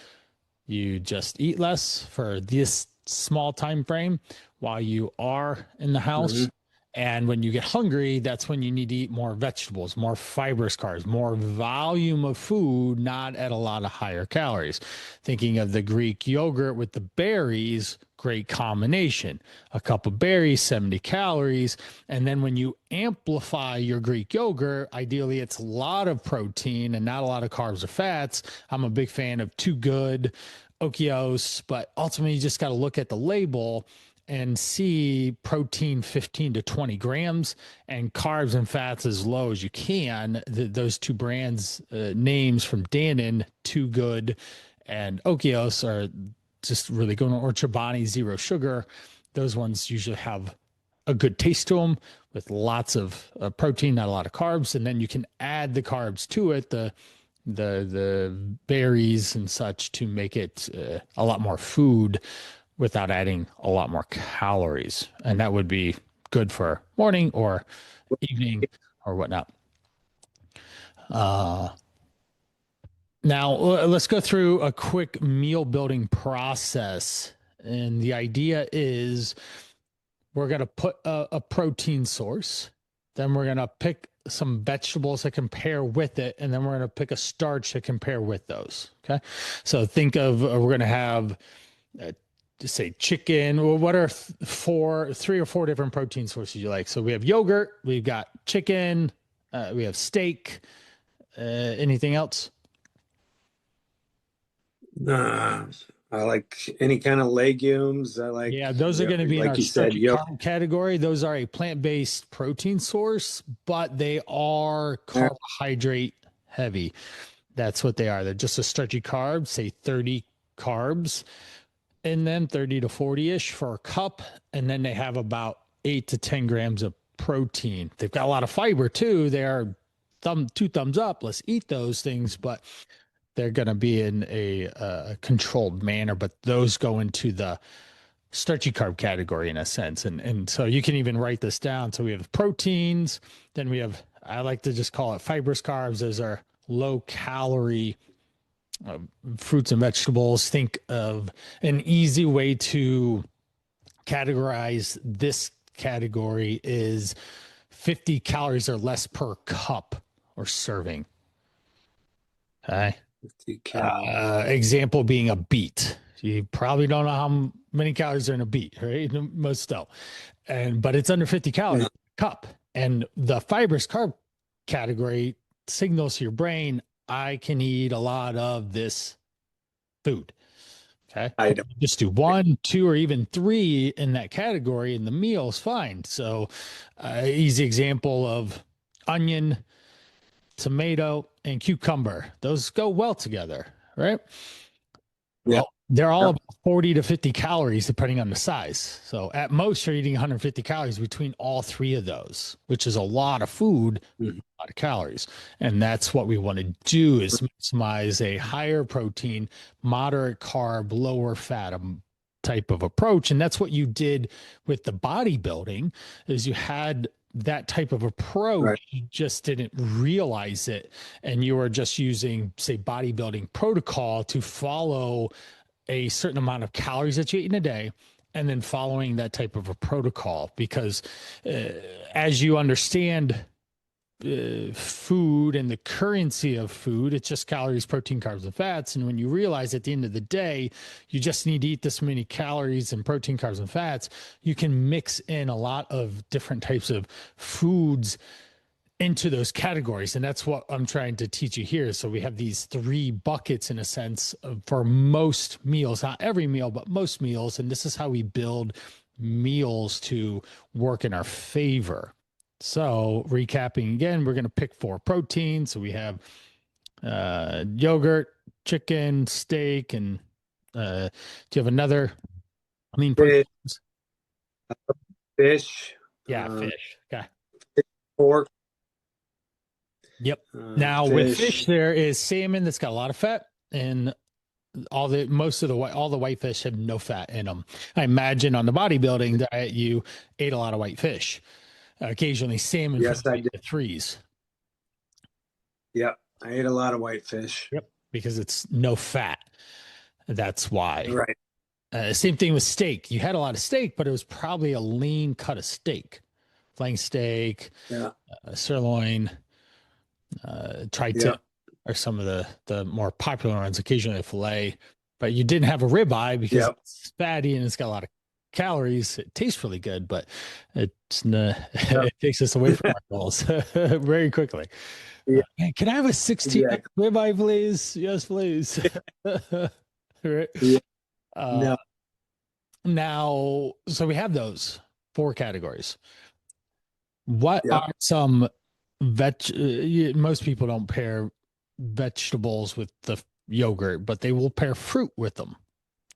just eat less for this small time frame while you are in the Mm-hmm. house. And when you get hungry, that's when you need to eat more vegetables, more fibrous carbs, more volume of food, not at a lot of higher calories. Thinking of the Greek yogurt with the berries, great combination. A cup of berries, 70 calories. And then when you amplify your Greek yogurt, ideally it's a lot of protein and not a lot of carbs or fats. I'm a big fan of Too Good, Okios, but ultimately you just got to look at the label and see protein 15 to 20 grams and carbs and fats as low as you can. Those two brands names from Dannon, Too Good and Okios, are just really going, or Chobani Zero Sugar. Those ones usually have a good taste to them with lots of protein, not a lot of carbs, and then you can add the carbs to it, the berries and such, to make it a lot more food without adding a lot more calories. And that would be good for morning or evening or whatnot. Uh, Now, let's go through a quick meal building process. And the idea is we're going to put a protein source, then we're going to pick some vegetables that can pair with it, and then we're going to pick a starch to compare with those. Okay. So think of we're going to have, just say chicken. Well, what are three or four different protein sources you like? So we have yogurt, we've got chicken, we have steak. Anything else? Uh, I like any kind of legumes. I like, Yeah, those are going to be in like our you said, starchy carb category. Those are a plant-based protein source, but they are carbohydrate heavy. That's what they are. They're just a starchy carb, say 30 carbs in them, 30 to 40-ish for a cup. And then they have about 8 to 10 grams of protein. They've got a lot of fiber too. They are two thumbs up. Let's eat those things, but they're going to be in a controlled manner. But those go into the starchy carb category in a sense. And so you can even write this down. So we have proteins, then we have, I like to just call it fibrous carbs. Those are low calorie fruits and vegetables. Think of an easy way to categorize this category is 50 calories or less per cup or serving. Okay. Example being a beet. You probably don't know how many calories are in a beet, right? Most don't. But it's under 50 calories a cup. And the fibrous carb category signals to your brain, I can eat a lot of this food. Okay. Just do 1, 2, or even 3 in that category, and the meal is fine. So, easy example of onion, tomato, and cucumber. Those go well together, right? Yeah. Well, they're all about 40 to 50 calories, depending on the size. So at most, you're eating 150 calories between all 3 of those, which is a lot of food, a lot of calories. And that's what we want to do, is maximize a higher protein, moderate carb, lower fat type of approach. And that's what you did with the bodybuilding, is you had that type of approach. Right. You just didn't realize it. And you were just using, say, bodybuilding protocol to follow a certain amount of calories that you eat in a day, and then following that type of a protocol. Because as you understand food and the currency of food, it's just calories, protein, carbs, and fats. And when you realize at the end of the day, you just need to eat this many calories and protein, carbs, and fats, you can mix in a lot of different types of foods into those categories. And that's what I'm trying to teach you here. So we have these 3 buckets in a sense for most meals, not every meal, but most meals. And this is how we build meals to work in our favor. So recapping again, we're going to pick 4 proteins. So we have yogurt, chicken, steak, and do you have another? I mean, fish. Yeah, fish. Okay. Pork. Yep. Now with fish, there is salmon that's got a lot of fat, and all the white fish have no fat in them. I imagine on the bodybuilding diet, you ate a lot of white fish. Occasionally salmon. Yes, I did. The 3s. Yep. I ate a lot of white fish. Yep. Because it's no fat. That's why. Right. Same thing with steak. You had a lot of steak, but it was probably a lean cut of steak. Flank steak, sirloin, tri-tip are some of the more popular ones, occasionally a filet. But you didn't have a ribeye because it's fatty and it's got a lot of calories. It tastes really good, but it's it takes us away from our goals very quickly. Man, can I have a 16 ribeye, please? Yes, please. Right. No. Now, so we have those 4 categories. What are some most people don't pair vegetables with the yogurt, but they will pair fruit with them.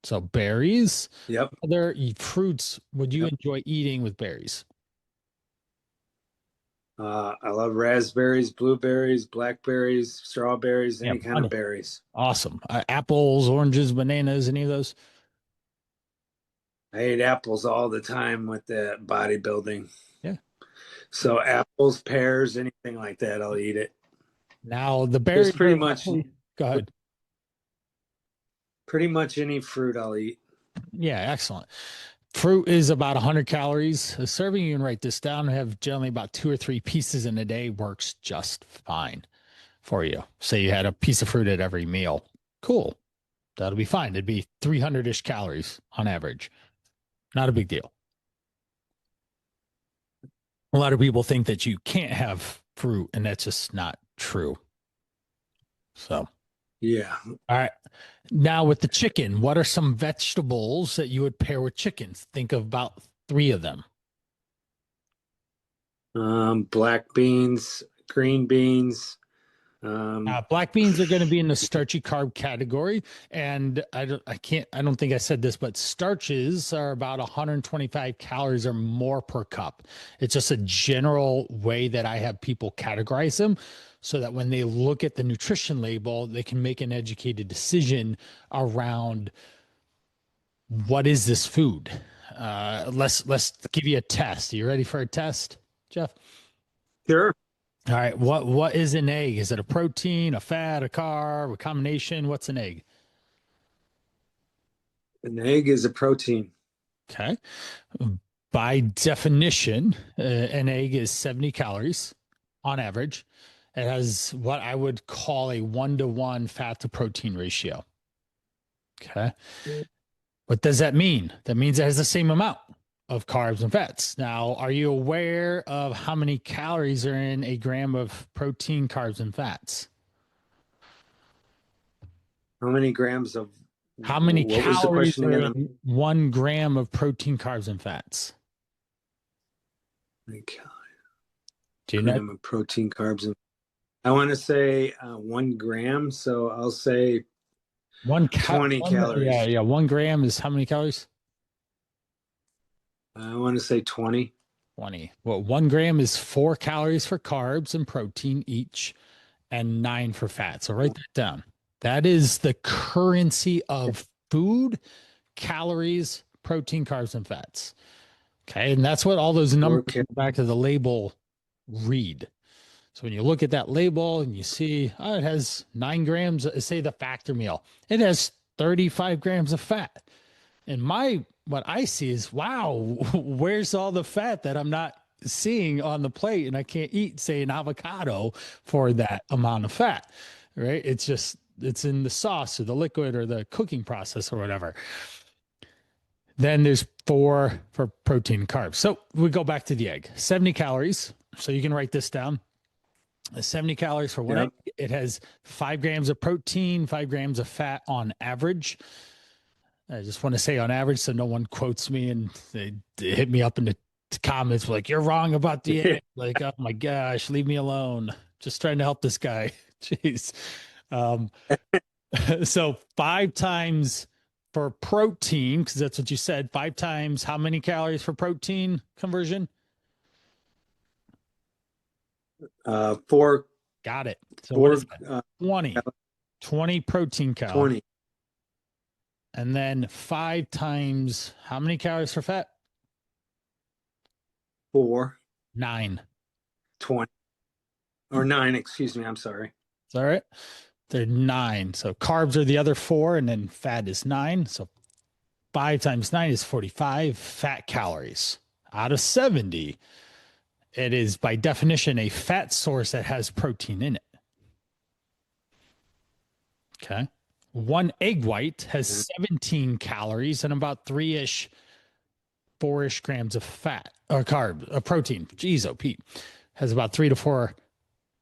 So berries. Yep. Other fruits would you Yep. enjoy eating with berries? I love raspberries, blueberries, blackberries, strawberries, Yeah, any kind of plenty. berries. Awesome. Apples, oranges, bananas, any of those? I ate apples all the time with the bodybuilding. Yeah. So apples, pears, anything like that, I'll eat it. Now the Just berries pretty are much definitely go ahead. pretty much any fruit I'll eat. Yeah, excellent. Fruit is about 100 calories. A serving, you can write this down, have generally about 2 or 3 pieces in a day works just fine for you. Say you had a piece of fruit at every meal. Cool. That'll be fine. It'd be 300-ish calories on average. Not a big deal. A lot of people think that you can't have fruit, and that's just not true. So, Yeah. all right. Now, with the chicken, what are some vegetables that you would pair with chickens? Think of about 3 of them. Black beans, green beans. Um, Black beans are going to be in the starchy carb category, and I don't think I said this, but starches are about 125 calories or more per cup. It's just a general way that I have people categorize them, so that when they look at the nutrition label, they can make an educated decision around what is this food. Let's give you a test. Are you ready for a test, Jeff? sure. All right. What is an egg? Is it a protein, a fat, a carb, a combination? What's an egg? An egg is a protein. Okay. By definition, an egg is 70 calories on average. It has what I would call a 1-to-1 fat to protein ratio. Okay. What does that mean? That means it has the same amount of carbs and fats. Now, are you aware of how many calories are in a gram of protein, carbs, and fats? How many grams of How many what was the calories question are again? in 1 gram of protein, carbs, and fats? Like Do you know? gram of protein, carbs, and I want to say 1 gram. So I'll say 20 Yeah, calories. yeah. 1 gram is how many calories? I want to say 20. 20. Well, 1 gram is 4 calories for carbs and protein each, and 9 for fat. So write that down. That is the currency of food, calories, protein, carbs, and fats. Okay. And that's what all those numbers Okay. back to the label read. So when you look at that label and you see, oh, it has 9 grams, say the factor meal, it has 35 grams of fat. And what I see is, wow, where's all the fat that I'm not seeing on the plate? And I can't eat, say, an avocado for that amount of fat, right? It's in the sauce or the liquid or the cooking process or whatever. Then there's 4 for protein and carbs. So we go back to the egg, 70 calories. So you can write this down. 70 calories for one egg. Yep. It has 5 grams of protein, 5 grams of fat on average. I just want to say on average so no one quotes me and they hit me up in the comments like, you're wrong about the egg. Like, oh my gosh, leave me alone. Just trying to help this guy. Jeez. Um, so 5 times for protein, because that's what you said. 5 times how many calories for protein conversion? 4, Got it. So what 4, is that? 20. 20 protein cal. 20, And then 5 times how many calories for fat? 4, 9. 20, or 9, excuse me. I'm sorry. Is that right? They're 9. So carbs are the other 4, and then fat is 9. So 5 times 9 is 45 fat calories out of 70. It is by definition a fat source that has protein in it. Okay. One egg white has 17 calories and about 3-ish, 4-ish grams of fat or carb, protein. Geez, oh, Pete has about 3 to 4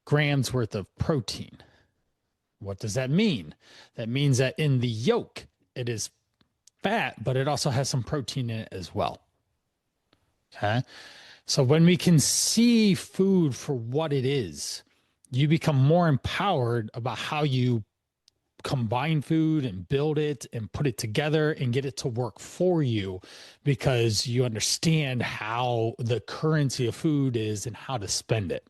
grams worth of protein. What does that mean? That means that in the yolk, it is fat, but it also has some protein in it as well. Okay. So when we can see food for what it is, you become more empowered about how you combine food and build it and put it together and get it to work for you because you understand how the currency of food is and how to spend it.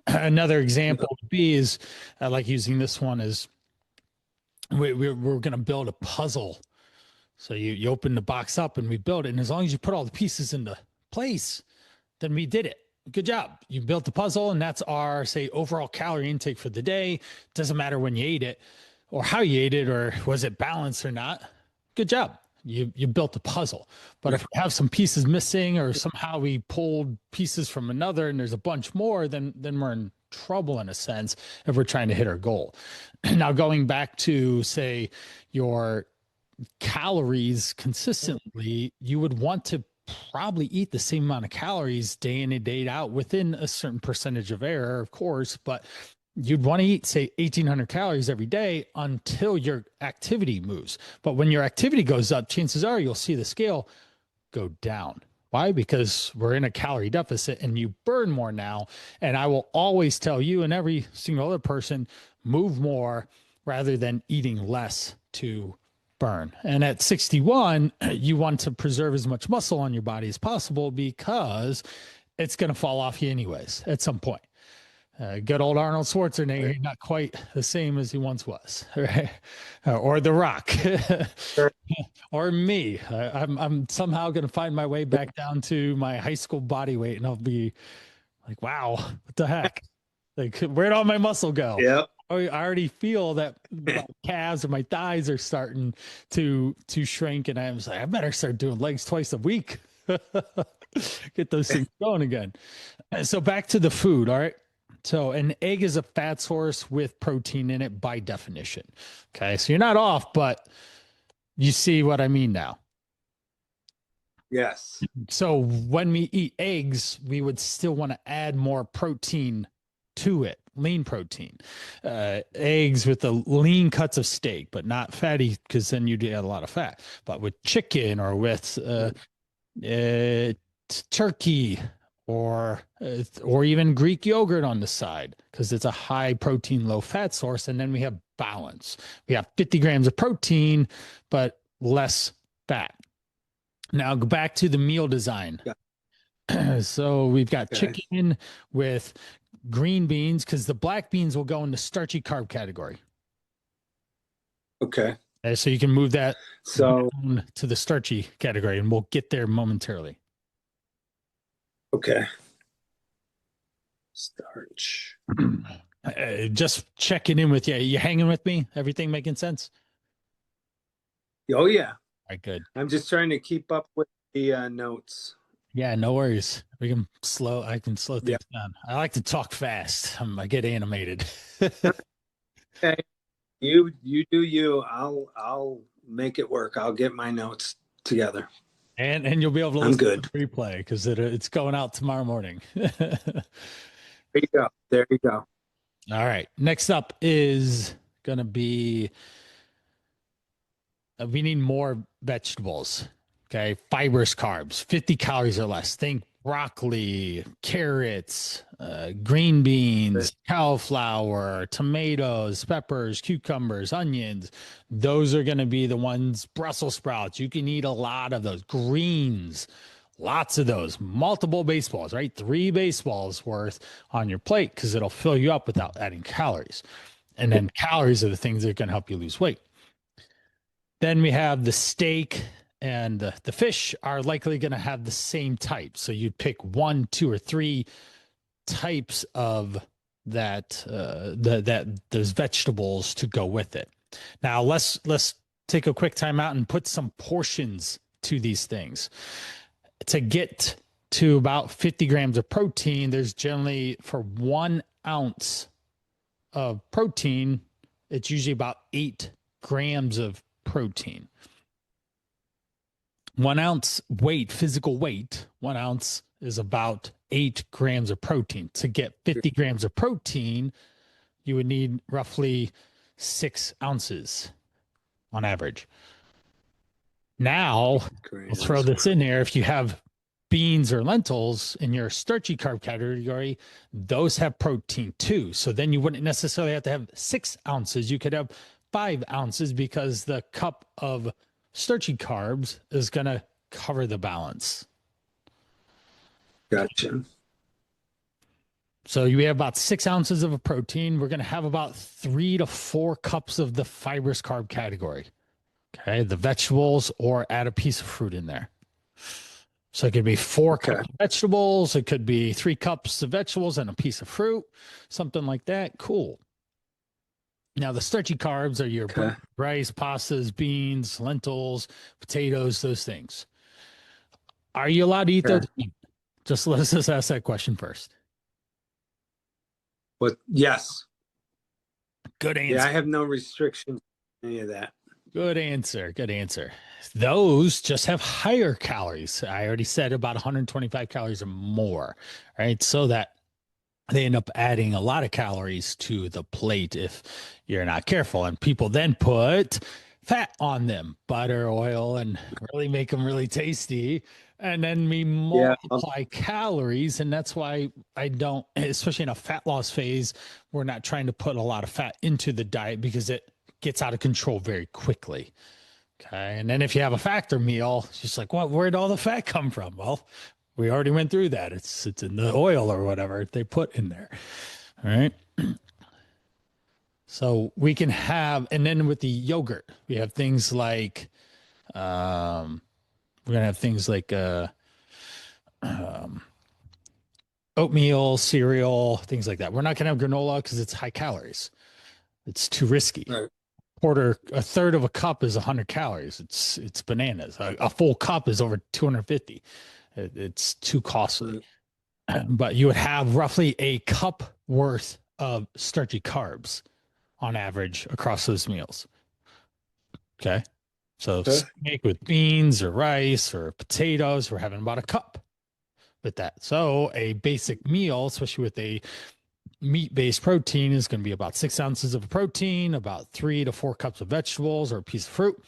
Another example would be is I like using this one as we're going to build a puzzle. So you open the box up and we build it. And as long as you put all the pieces into place, then we did it. Good job. You built the puzzle, and that's our, say, overall calorie intake for the day. Doesn't matter when you ate it or how you ate it or was it balanced or not. Good job. You built the puzzle. But if we have some pieces missing or somehow we pulled pieces from another and there's a bunch more, then we're in trouble in a sense if we're trying to hit our goal. Now, going back to, say, your calories consistently, you would want to probably eat the same amount of calories day in and day out within a certain percentage of error, of course, but you'd want to eat, say, 1,800 calories every day until your activity moves. But when your activity goes up, chances are you'll see the scale go down. Why? Because we're in a calorie deficit and you burn more now. And I will always tell you and every single other person, move more rather than eating less to burn. And at 61, you want to preserve as much muscle on your body as possible because it's going to fall off you anyways at some point. Good old Arnold Schwarzenegger, not quite the same as he once was, right? Or The Rock, or me. I'm somehow going to find my way back down to my high school body weight, and I'll be like, "Wow, what the heck? Like, where'd all my muscle go?" Yeah. I already feel that my calves or my thighs are starting to shrink, and I'm like, I better start doing legs twice a week. Get those things going again. So back to the food. All right. So an egg is a fat source with protein in it by definition. Okay. So you're not off, but you see what I mean now. Yes. So when we eat eggs, we would still want to add more protein to it, lean protein. Eggs with the lean cuts of steak, but not fatty, because then you'd add a lot of fat. But with chicken or with turkey or even Greek yogurt on the side, because it's a high protein, low fat source. And then we have balance. We have 50 grams of protein, but less fat. Now go back to the meal design. Yeah. So we've got chicken with green beans, because the black beans will go in the starchy carb category. Okay. So you can move that down to the starchy category, and we'll get there momentarily. Okay. Starch. Just checking in with you. You hanging with me? Everything making sense? Oh, yeah. All right, good. I'm just trying to keep up with the notes. Yeah, no worries. I can slow things down. I like to talk fast. I get animated. Okay. You do you. I'll make it work. I'll get my notes together. And you'll be able to listen to the replay because it's going out tomorrow morning. There you go. There you go. All right. Next up is going to be we need more vegetables. Okay. Fibrous carbs, 50 calories or less. Think broccoli, carrots, green beans, cauliflower, tomatoes, peppers, cucumbers, onions. Those are going to be the ones. Brussels sprouts. You can eat a lot of those. Greens, lots of those. Multiple baseballs, right? 3 baseballs worth on your plate because it'll fill you up without adding calories. And then calories are the things that are going to help you lose weight. Then we have the steak and the fish are likely going to have the same type. So you'd pick 1, 2, or 3 types of that those vegetables to go with it. Now let's take a quick time out and put some portions to these things. To get to about 50 grams of protein, there's generally, for 1 ounce of protein, it's usually about 8 grams of protein. 1 ounce weight, physical weight, 1 ounce is about 8 grams of protein. To get 50 grams of protein, you would need roughly 6 ounces on average. Now, I'll throw this in there. If you have beans or lentils in your starchy carb category, those have protein too. So then you wouldn't necessarily have to have 6 ounces. You could have 5 ounces because the cup of starchy carbs is going to cover the balance. Gotcha. So you have about 6 ounces of a protein. We're going to have about 3 to 4 cups of the fibrous carb category. Okay. The vegetables, or add a piece of fruit in there. So it could be 4 cups of vegetables. It could be 3 cups of vegetables and a piece of fruit, something like that. Cool. Now, the starchy carbs are your rice, pastas, beans, lentils, potatoes, those things. Are you allowed to eat those? Let's just ask that question first. But yes. Good answer. Yeah, I have no restrictions on any of that. Good answer. Good answer. Those just have higher calories. I already said about 125 calories or more, right? So that they end up adding a lot of calories to the plate if you're not careful. And people then put fat on them, butter, oil, and really make them really tasty. And then we multiply calories. And that's why I don't, especially in a fat loss phase, we're not trying to put a lot of fat into the diet because it gets out of control very quickly. Okay. And then if you have a factor meal, it's just like, what, where'd all the fat come from? Well, we already went through that. It's in the oil or whatever they put in there. All right. So we can have, and then with the yogurt, we have things like, we're gonna have things like oatmeal, cereal, things like that. We're not gonna have granola because it's high calories. It's too risky. Right. A third of a cup is 100 calories. It's bananas. A full cup is over 250. It's too costly. But you would have roughly a cup worth of starchy carbs on average across those meals. Okay. So make with beans or rice or potatoes, we're having about a cup with that. So a basic meal, especially with a meat-based protein, is going to be about 6 ounces of protein, about 3 to 4 cups of vegetables or a piece of fruit,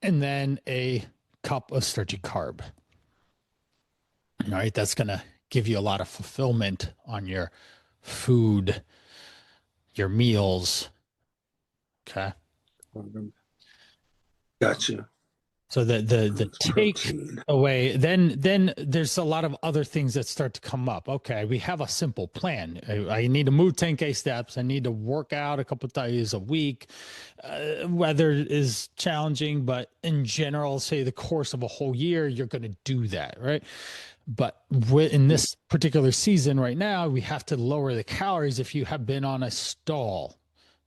and then a cup of starchy carb. All right. That's going to give you a lot of fulfillment on your food, your meals. Okay. Gotcha. So the take away, then there's a lot of other things that start to come up. Okay, we have a simple plan. I need to move 10K steps. I need to work out a couple of days a week. Weather is challenging, but in general, say the course of a whole year, you're going to do that, right? But in this particular season right now, we have to lower the calories if you have been on a stall,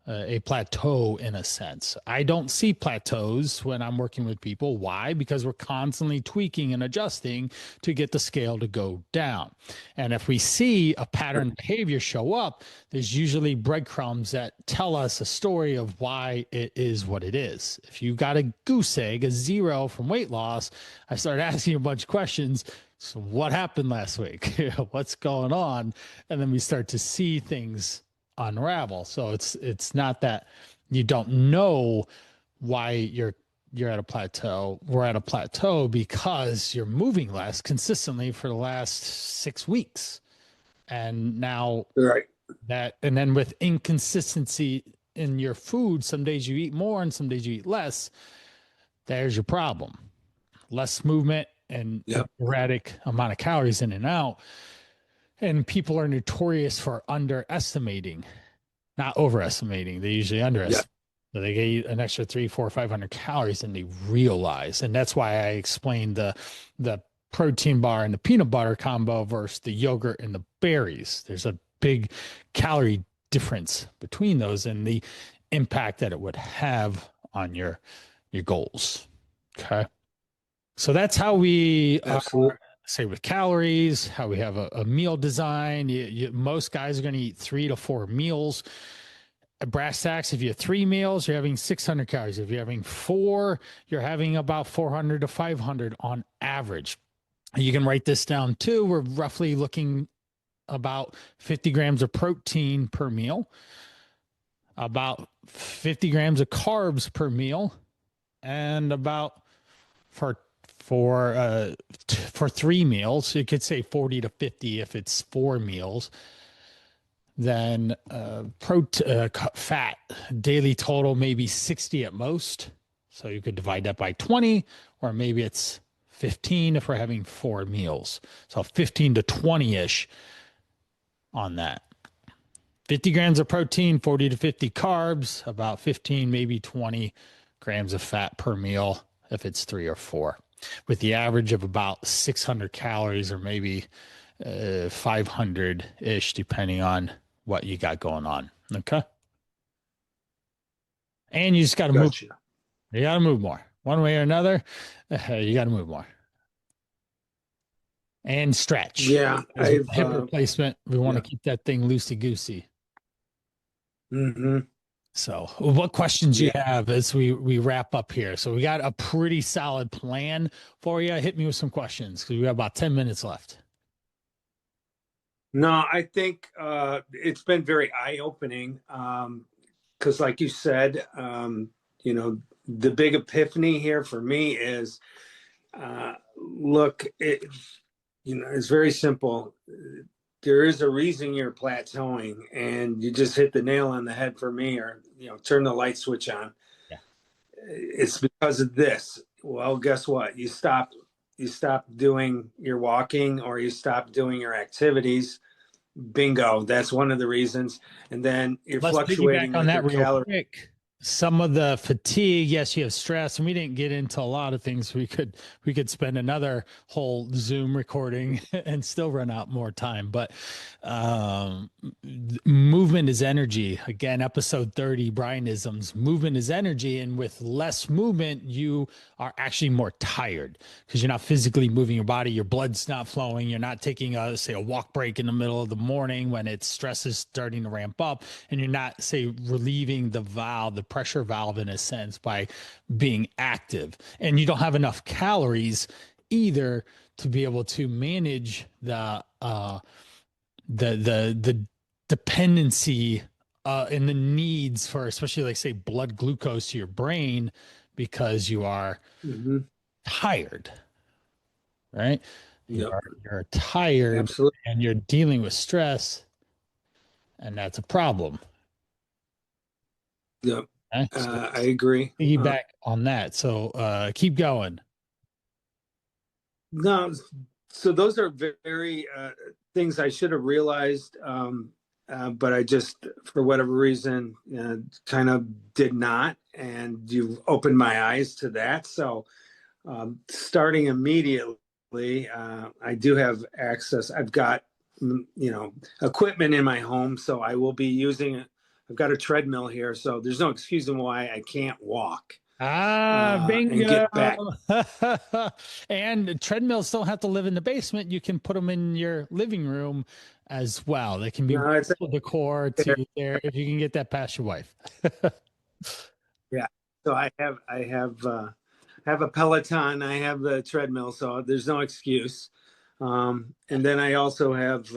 a plateau in a sense. I don't see plateaus when I'm working with people. Why? Because we're constantly tweaking and adjusting to get the scale to go down. And if we see a pattern behavior show up, there's usually breadcrumbs that tell us a story of why it is what it is. If you got a goose egg, a 0 from weight loss, I started asking you a bunch of questions. So what happened last week? What's going on? And then we start to see things unravel. So it's not that you don't know why you're at a plateau. We're at a plateau because you're moving less consistently for the last 6 weeks. And now and then with inconsistency in your food, some days you eat more and some days you eat less. There's your problem. Less movement and erratic amount of calories in and out. And people are notorious for underestimating, not overestimating. They usually underestimate. So they get an extra 300, 400, 500 calories and they realize. And that's why I explained the protein bar and the peanut butter combo versus the yogurt and the berries. There's a big calorie difference between those and the impact that it would have on your goals. Okay. So that's how we say with calories, how we have a meal design. Most guys are going to eat 3 to 4 meals. At brass tacks, if you have 3 meals, you're having 600 calories. If you're having 4, you're having about 400 to 500 on average. You can write this down too. We're roughly looking about 50 grams of protein per meal, about 50 grams of carbs per meal, and about for 3 meals, you could say 40 to 50 if it's 4 meals. then fat daily total maybe 60 at most. So you could divide that by 20, or maybe it's 15 if we're having 4 meals. So 15 to 20-ish on that. 50 grams of protein, 40 to 50 carbs, about 15, maybe 20 grams of fat per meal if it's 3 or 4, with the average of about 600 calories or maybe 500 ish, depending on what you got going on. Okay. And you just got to move. Gotcha. You got to move more. One way or another, you got to move more. And stretch. Yeah, With hip replacement, we want to keep that thing loosey goosey. Mm-hmm. So, what questions you have as we wrap up here? So, we got a pretty solid plan for you. Hit me with some questions because we got about 10 minutes left. No, I think it's been very eye-opening because, like you said, you know, the big epiphany here for me is, look, it's very simple. There is a reason you're plateauing, and you just hit the nail on the head for me, or turn the light switch on. Yeah. It's because of this. Well, guess what? You stop doing your walking, or you stop doing your activities. Bingo, that's one of the reasons. And then you're Let's fluctuating piggyback on with that your real calories. quick. Some of the fatigue, yes, you have stress, and we didn't get into a lot of things. We could spend another whole Zoom recording and still run out more time. But movement is energy. Again, episode 30, Brianisms. Movement is energy, and with less movement, you are actually more tired because you're not physically moving your body. Your blood's not flowing. You're not taking a walk break in the middle of the morning when stress is starting to ramp up, and you're not relieving the pressure valve in a sense by being active, and you don't have enough calories either to be able to manage the dependency and the needs for, especially like say blood glucose to your brain, because you are tired, right? Yep. You're tired. Absolutely. And you're dealing with stress, and that's a problem. Yep. Okay? So I agree. piggyback on that. So keep going. No, so those are very things I should have realized, but I just, for whatever reason, kind of did not. And you've opened my eyes to that. So starting immediately, I do have access. I've got, equipment in my home, so I will be using it. I've got a treadmill here, so there's no excusing why I can't walk. Bingo. And get back. And treadmills don't have to live in the basement. You can put them in your living room as well. They can be decor to there if you can get that past your wife. Yeah. So I have a Peloton. I have the treadmill, so there's no excuse. And then I also have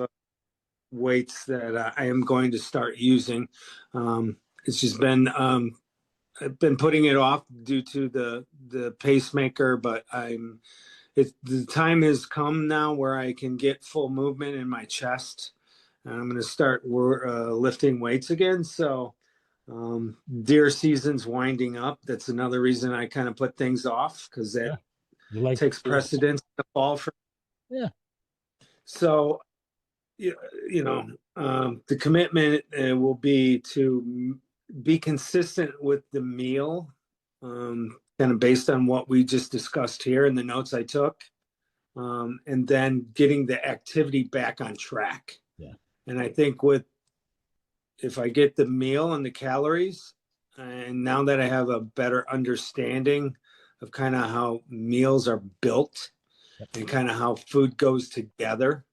weights that I am going to start using. It's just been I've been putting it off due to the pacemaker, but the time has come now where I can get full movement in my chest, and I'm going to start lifting weights again. So deer season's winding up. That's another reason I kind of put things off, because that takes precedence in the fall for me. Yeah. So the commitment will be to be consistent with the meal, kind of based on what we just discussed here in the notes I took, and then getting the activity back on track. Yeah. And I think if I get the meal and the calories, and now that I have a better understanding of kind of how meals are built and kind of how food goes together,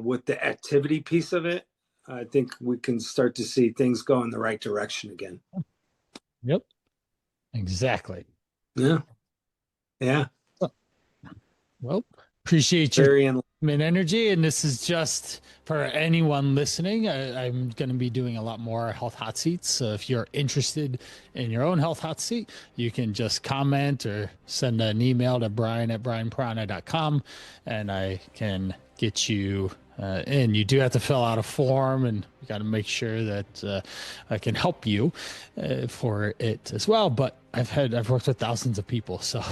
with the activity piece of it, I think we can start to see things go in the right direction again. Yep. Exactly. Yeah. Yeah. Well, appreciate your energy. And this is just for anyone listening. I'm going to be doing a lot more health hot seats. So if you're interested in your own health hot seat, you can just comment or send an email to brian@brianprana.com, and I can get you And you do have to fill out a form, and you got to make sure that I can help you for it as well. But I've worked with thousands of people, so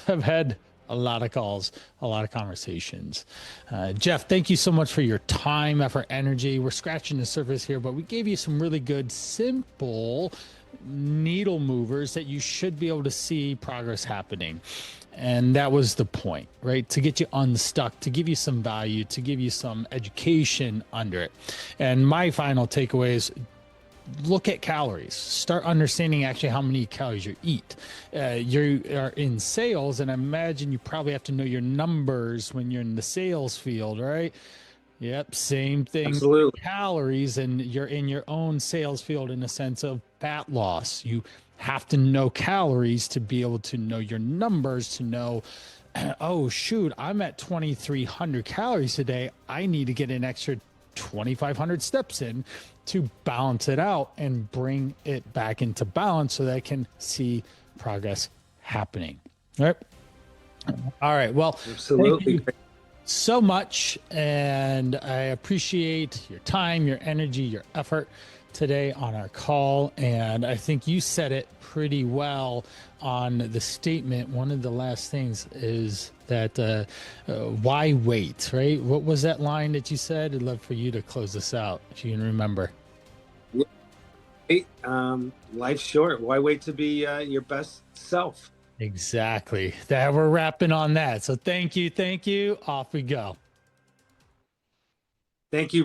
I've had a lot of calls, a lot of conversations. Jeff, thank you so much for your time, effort, energy. We're scratching the surface here, but we gave you some really good, simple needle movers that you should be able to see progress happening. And that was the point, right? To get you unstuck, to give you some value, to give you some education under it. And my final takeaway is look at calories. Start understanding actually how many calories you eat. You are in sales, and I imagine you probably have to know your numbers when you're in the sales field, right? Yep, same thing. Absolutely. Calories, and you're in your own sales field in a sense of fat loss. You have to know calories to be able to know your numbers, to know, oh, shoot, I'm at 2,300 calories today. I need to get an extra 2,500 steps in to balance it out and bring it back into balance so that I can see progress happening. All right. All right. Well, Absolutely. so much, and I appreciate your time, your energy, your effort today on our call. And I think you said it pretty well on the statement. One of the last things is that why wait, right? What was that line that you said? I'd love for you to close this out if you can remember. Life's short. Why wait to be your best self? Exactly. That we're wrapping on that. So thank you. Thank you. Off we go. Thank you.